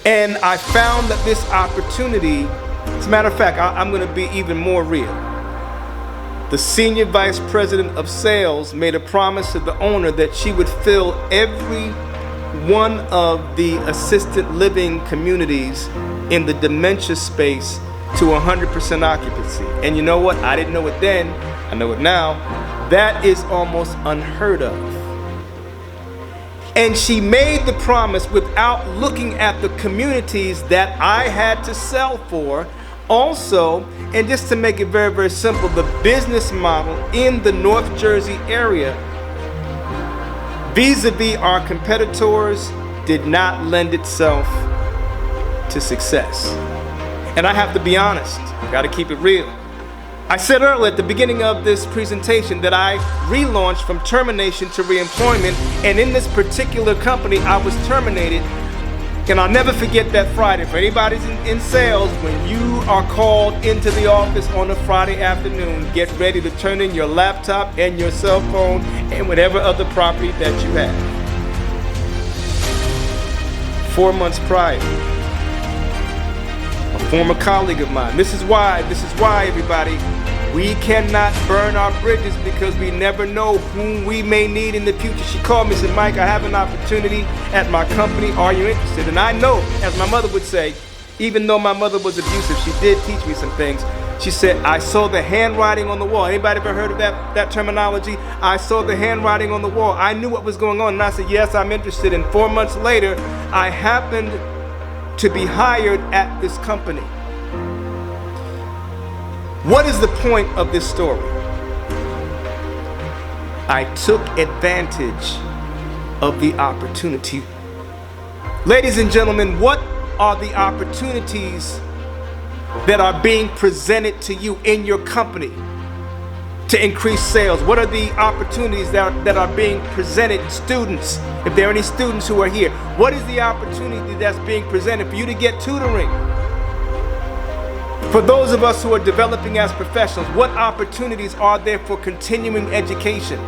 And I found that this opportunity, as a matter of fact, I'm going to be even more real. The senior vice president of sales made a promise to the owner that she would fill every one of the assisted living communities in the dementia space to 100% occupancy. And you know what? I didn't know it then. I know it now. That is almost unheard of. And she made the promise without looking at the communities that I had to sell for. Also, and just to make it very, very simple, the business model in the North Jersey area vis-a-vis our competitors did not lend itself to success. And I have to be honest, gotta keep it real. I said earlier at the beginning of this presentation that I relaunched from termination to reemployment, and in this particular company I was terminated. And I'll never forget that Friday. For anybody's in sales, when you are called into the office on a Friday afternoon, get ready to turn in your laptop and your cell phone and whatever other property that you have. 4 months prior, a former colleague of mine, this is why everybody, we cannot burn our bridges because we never know whom we may need in the future. She called me and said, Mike, I have an opportunity at my company. Are you interested? And I know, as my mother would say, even though my mother was abusive, she did teach me some things. She said, I saw the handwriting on the wall. Anybody ever heard of that terminology? I saw the handwriting on the wall. I knew what was going on. And I said, yes, I'm interested. And 4 months later, I happened to be hired at this company. What is the point of this story? I took advantage of the opportunity. Ladies and gentlemen, what are the opportunities that are being presented to you in your company to increase sales? What are the opportunities that are being presented? Students, if there are any students who are here, what is the opportunity that's being presented for you to get tutoring? For those of us who are developing as professionals, what opportunities are there for continuing education?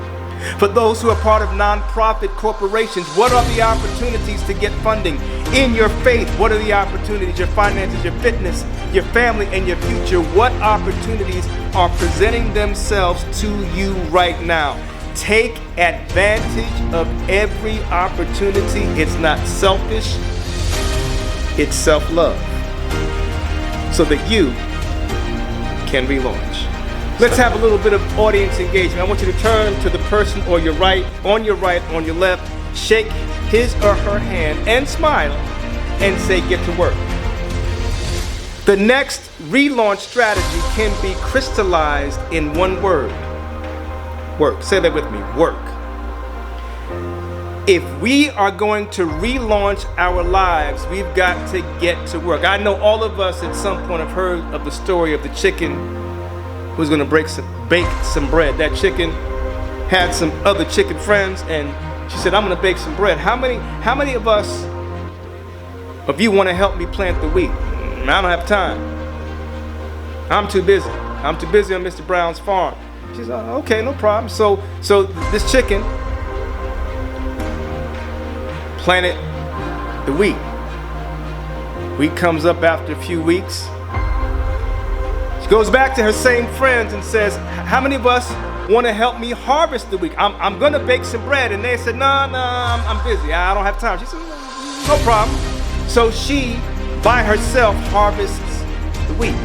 For those who are part of nonprofit corporations, what are the opportunities to get funding? In your faith, what are the opportunities? Your finances, your fitness, your family, and your future. What opportunities are presenting themselves to you right now? Take advantage of every opportunity. It's not selfish, it's self-love, so that you can relaunch. Let's have a little bit of audience engagement. I want you to turn to the person on your right, on your left, shake his or her hand and smile and say, get to work. The next relaunch strategy can be crystallized in one word. Work. Say that with me, work. If we are going to relaunch our lives, we've got to get to work. I know all of us at some point have heard of the story of the chicken who's going to bake some bread. That chicken had some other chicken friends, and she said, I'm going to bake some bread. How many of you want to help me plant the wheat? I don't have time. I'm too busy. I'm too busy on Mr. Brown's farm. She said, oh, okay, no problem. So this chicken planted the wheat. Wheat comes up after a few weeks. She goes back to her same friends and says, how many of us want to help me harvest the wheat? I'm going to bake some bread. And they said, no, I'm busy. I don't have time. She said, no problem. So she, by herself, harvests the wheat.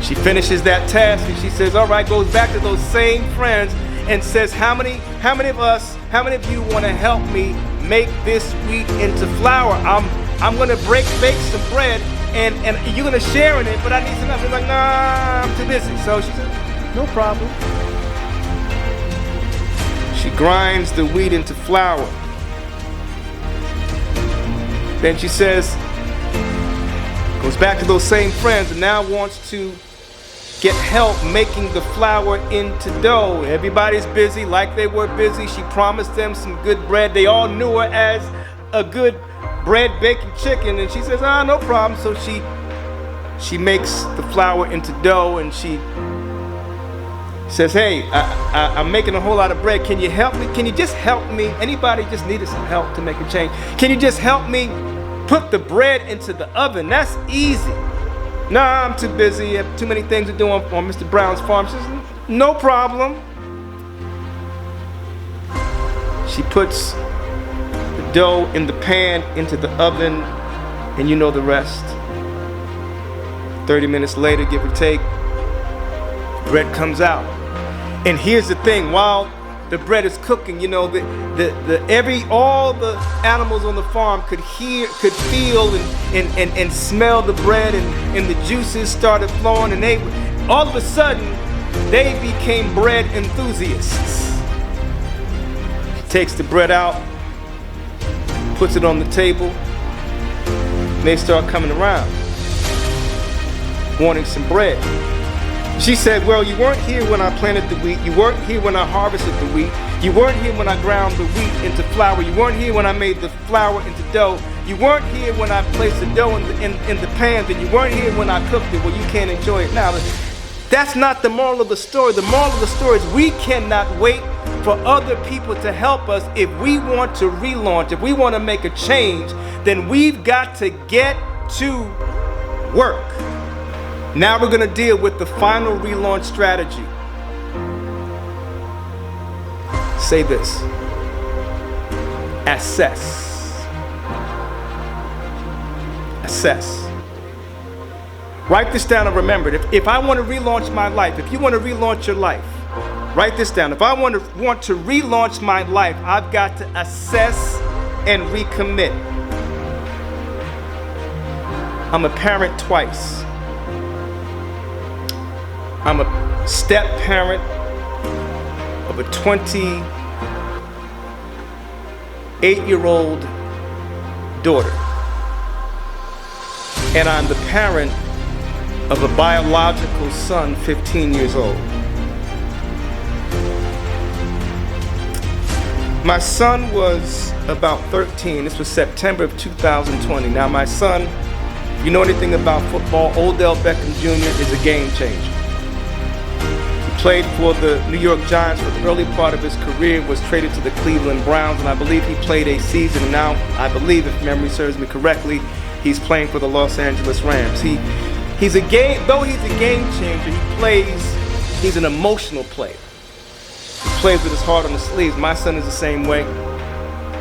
She finishes that task and she says, all right, goes back to those same friends and says, how many of you want to help me make this wheat into flour? I'm going to bake some bread and you're going to share in it, but I need some help. They're like, nah, I'm too busy. So she said, no problem. She grinds the wheat into flour. Then she says, goes back to those same friends and now wants to get help making the flour into dough. Everybody's busy like they were busy. She promised them some good bread. They all knew her as a good bread baking chicken. And she says, no problem. So she makes the flour into dough and she Says, hey, I'm making a whole lot of bread. Can you help me? Can you just help me? Anybody just needed some help to make a change? Can you just help me put the bread into the oven? That's easy. Nah, I'm too busy. I have too many things to do on Mr. Brown's farm. She says, no problem. She puts the dough in the pan into the oven, and you know the rest. 30 minutes later, give or take, bread comes out. And here's the thing, while the bread is cooking, you know, all the animals on the farm could feel and smell the bread, and the juices started flowing, and all of a sudden they became bread enthusiasts. She takes the bread out, puts it on the table, and they start coming around wanting some bread. She said, well, you weren't here when I planted the wheat. You weren't here when I harvested the wheat. You weren't here when I ground the wheat into flour. You weren't here when I made the flour into dough. You weren't here when I placed the dough in the pans. And you weren't here when I cooked it. Well, you can't enjoy it now. That's not the moral of the story. The moral of the story is we cannot wait for other people to help us. If we want to relaunch, if we want to make a change, then we've got to get to work. Now we're going to deal with the final relaunch strategy. Say this. Assess. Assess. Write this down and remember it. If I want to relaunch my life, if you want to relaunch your life, write this down. If I want to relaunch my life, I've got to assess and recommit. I'm a parent twice. I'm a step parent of a 28-year-old daughter. And I'm the parent of a biological son, 15 years old. My son was about 13. This was September of 2020. Now my son, if you know anything about football, Odell Beckham Jr. is a game changer. Played for the New York Giants for the early part of his career, was traded to the Cleveland Browns, and I believe he played a season, and now I believe, if memory serves me correctly, he's playing for the Los Angeles Rams. Though he's a game changer, he's an emotional player. He plays with his heart on his sleeves. My son is the same way.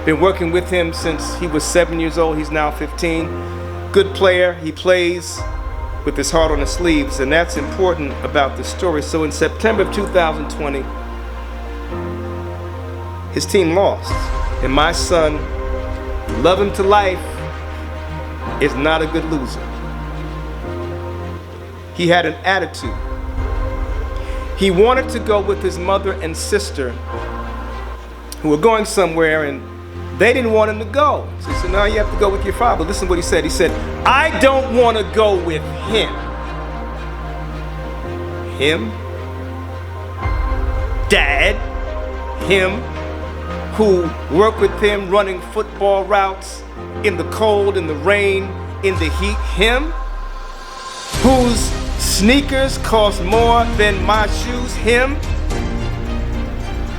Been working with him since he was 7 years old. He's now 15. Good player. He plays with his heart on his sleeves, and that's important about this story. So in September of 2020, his team lost, and my son, love him to life, is not a good loser. He had an attitude. He wanted to go with his mother and sister who were going somewhere, and they didn't want him to go. So he said, no, you have to go with your father. Listen to what he said. He said, I don't want to go with him. Him? Dad? Him? Who worked with him running football routes in the cold, in the rain, in the heat? Him? Whose sneakers cost more than my shoes? Him?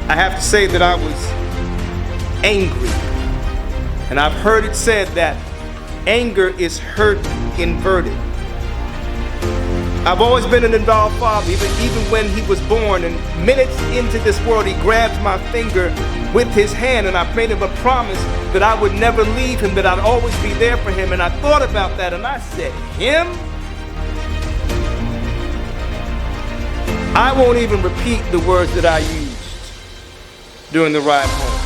I have to say that I was angry. And I've heard it said that anger is hurt inverted. I've always been an involved father, even when he was born, and minutes into this world, he grabbed my finger with his hand, and I made him a promise that I would never leave him, that I'd always be there for him. And I thought about that, and I said, him? I won't even repeat the words that I used during the ride home.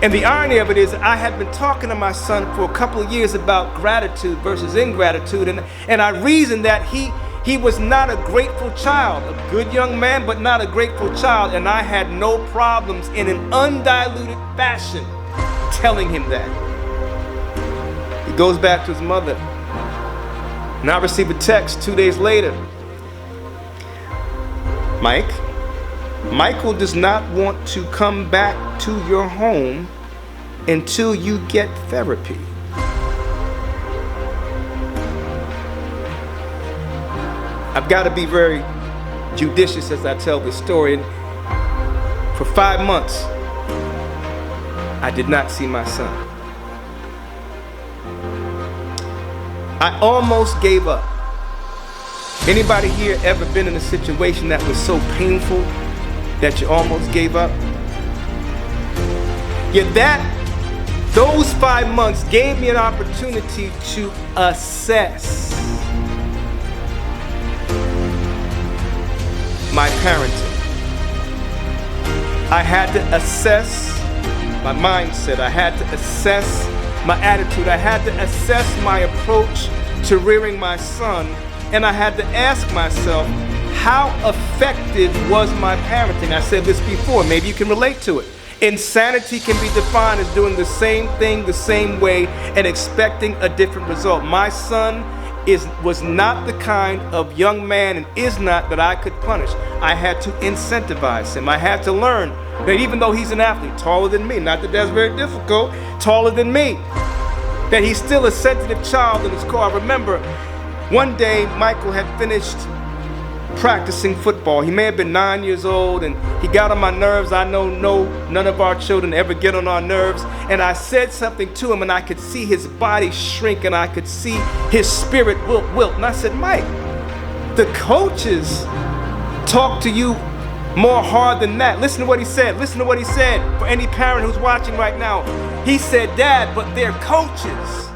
And the irony of it is, I had been talking to my son for a couple of years about gratitude versus ingratitude, and I reasoned that he was not a grateful child, a good young man, but not a grateful child, and I had no problems in an undiluted fashion telling him that. He goes back to his mother, and I receive a text 2 days later. Michael does not want to come back to your home until you get therapy. I've got to be very judicious as I tell this story. And for 5 months, I did not see my son. I almost gave up. Anybody here ever been in a situation that was so painful that you almost gave up? Yet those 5 months gave me an opportunity to assess my parenting. I had to assess my mindset. I had to assess my attitude. I had to assess my approach to rearing my son. And I had to ask myself, how effective was my parenting? I said this before, maybe you can relate to it. Insanity can be defined as doing the same thing the same way and expecting a different result. My son was not the kind of young man, and is not, that I could punish. I had to incentivize him. I had to learn that even though he's an athlete, taller than me, not that that's very difficult, taller than me, that he's still a sensitive child in his core. I remember one day Michael had finished practicing football. He may have been 9 years old, and he got on my nerves. I know none of our children ever get on our nerves. And I said something to him, and I could see his body shrink, and I could see his spirit wilt. And I said, Mike, the coaches talk to you more hard than that. Listen to what he said. Listen to what he said. For any parent who's watching right now, he said, Dad, but they're coaches.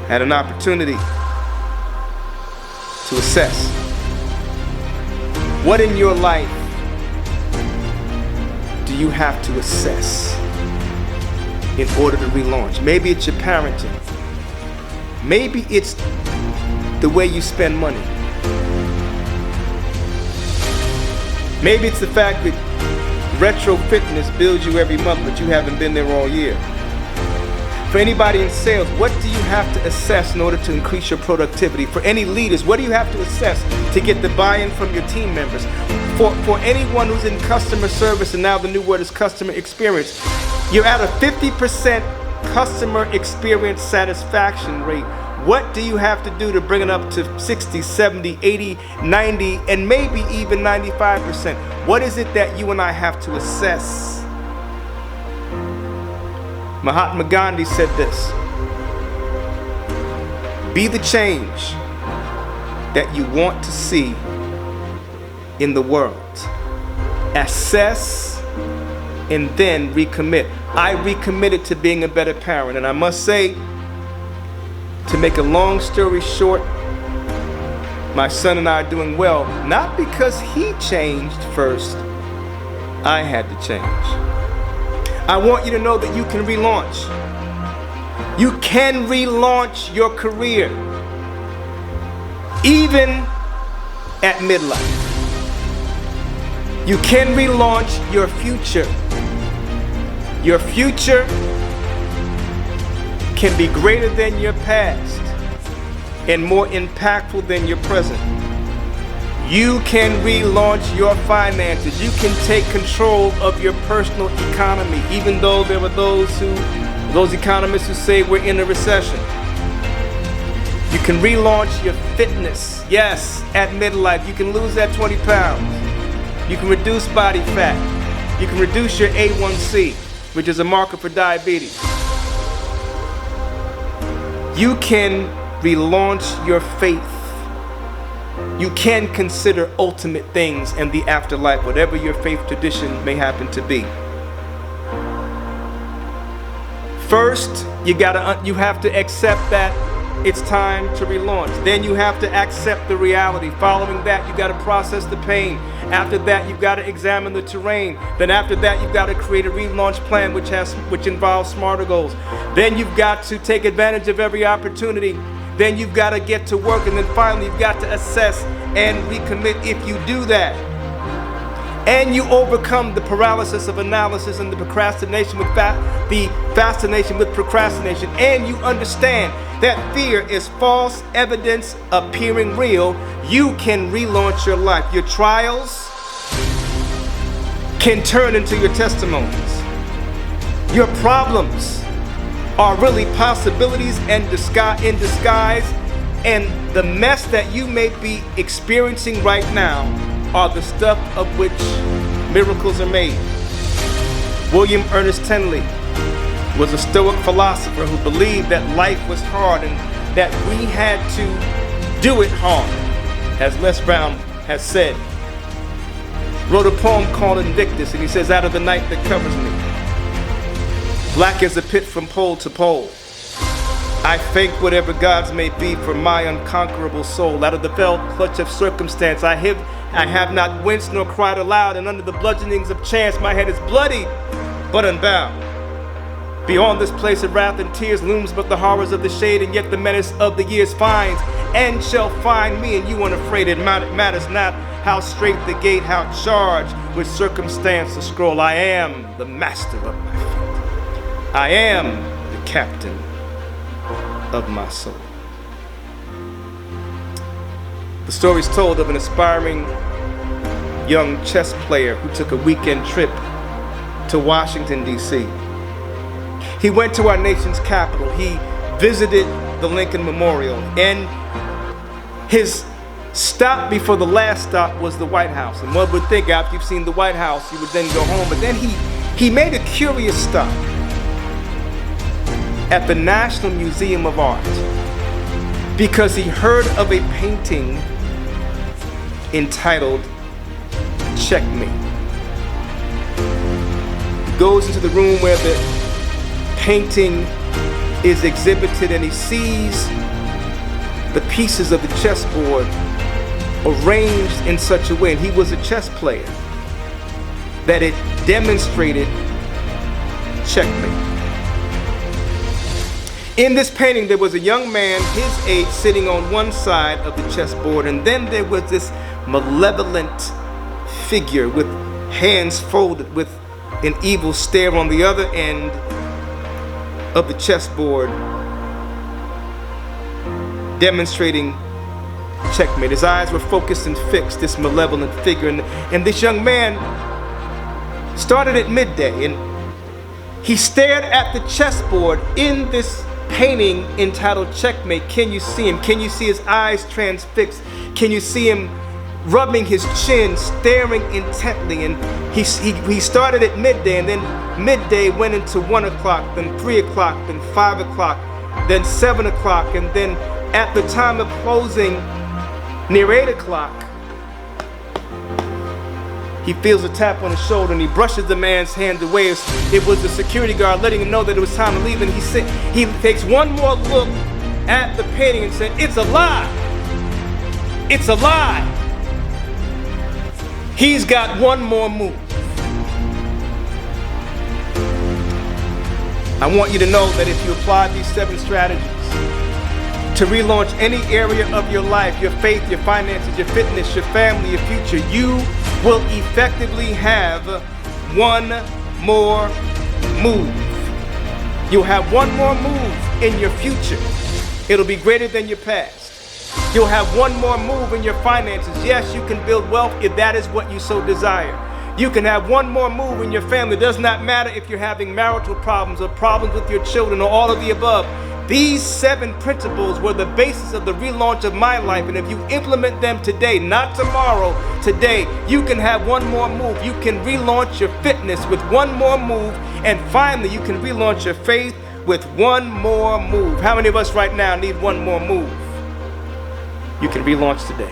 Had an opportunity to assess what in your life do you have to assess in order to relaunch. Maybe it's your parenting. Maybe it's the way you spend money. Maybe it's the fact that Retro Fitness bills you every month, but you haven't been there all year. For anybody in sales, what do you have to assess in order to increase your productivity? For any leaders, what do you have to assess to get the buy-in from your team members? For anyone who's in customer service, and now the new word is customer experience, you're at a 50% customer experience satisfaction rate. What do you have to do to bring it up to 60, 70, 80, 90, and maybe even 95%? What is it that you and I have to assess? Mahatma Gandhi said this: be the change that you want to see in the world. Assess and then recommit. I recommitted to being a better parent, and I must say, to make a long story short, my son and I are doing well, not because he changed first, I had to change. I want you to know that you can relaunch. You can relaunch your career, even at midlife. You can relaunch your future. Your future can be greater than your past and more impactful than your present. You can relaunch your finances. You can take control of your personal economy, even though there are those economists who say we're in a recession. You can relaunch your fitness. Yes, at midlife, you can lose that 20 pounds. You can reduce body fat. You can reduce your A1C, which is a marker for diabetes. You can relaunch your faith. You can consider ultimate things and the afterlife, whatever your faith tradition may happen to be. First, you have to accept that it's time to relaunch. Then you have to accept the reality. Following that, you got to process the pain. After that, you've got to examine the terrain. Then after that, you've got to create a relaunch plan which involves smarter goals. Then you've got to take advantage of every opportunity. Then you've got to get to work, and then finally you've got to assess and recommit. If you do that, and you overcome the paralysis of analysis and the procrastination with the fascination with procrastination, and you understand that fear is false evidence appearing real, you can relaunch your life. Your trials can turn into your testimonies. Your problems are really possibilities in disguise, And the mess that you may be experiencing right now are the stuff of which miracles are made. William Ernest Tenley was a Stoic philosopher who believed that life was hard and that we had to do it hard, as Les Brown has said. Wrote a poem called Invictus, and he says, out of the night that covers me, black as a pit from pole to pole, I thank whatever gods may be for my unconquerable soul. Out of the fell clutch of circumstance, I have not winced nor cried aloud, and under the bludgeonings of chance, my head is bloody but unbound. Beyond this place of wrath and tears looms but the horrors of the shade, and yet the menace of the years finds and shall find me, and you unafraid. It matters not how straight the gate, how charged with circumstance the scroll. I am the master of my fate. I am the captain of my soul. The story is told of an aspiring young chess player who took a weekend trip to Washington, D.C. He went to our nation's capital. He visited the Lincoln Memorial, and his stop before the last stop was the White House. And one would think after you've seen the White House, you would then go home. But then he made a curious stop at the National Museum of Art because he heard of a painting entitled Checkmate. He goes into the room where the painting is exhibited, and he sees the pieces of the chessboard arranged in such a way, and he was a chess player, that it demonstrated checkmate. In this painting, there was a young man his age sitting on one side of the chessboard, and then there was this malevolent figure with hands folded with an evil stare on the other end of the chessboard, demonstrating checkmate. His eyes were focused and fixed, this malevolent figure, and this young man started at midday, and he stared at the chessboard in this painting entitled Checkmate. Can you see him? Can you see his eyes transfixed? Can you see him rubbing his chin, staring intently? And he started at midday, and then midday went into 1 o'clock, then 3 o'clock, then 5 o'clock, then 7 o'clock, and then at the time of closing, near 8 o'clock, he feels a tap on his shoulder, and he brushes the man's hand away. It was the security guard letting him know that it was time to leave, and he takes one more look at the painting and said, "It's a lie! It's a lie!" He's got one more move. I want you to know that if you apply these 7 strategies to relaunch any area of your life, your faith, your finances, your fitness, your family, your future, you will effectively have one more move. You'll have one more move in your future. It'll be greater than your past. You'll have one more move in your finances. Yes, you can build wealth if that is what you so desire. You can have one more move in your family. It does not matter if you're having marital problems or problems with your children or all of the above. These 7 principles were the basis of the relaunch of my life, and if you implement them today, not tomorrow, today, you can have one more move. You can relaunch your fitness with one more move, and finally, you can relaunch your faith with one more move. How many of us right now need one more move? You can relaunch today.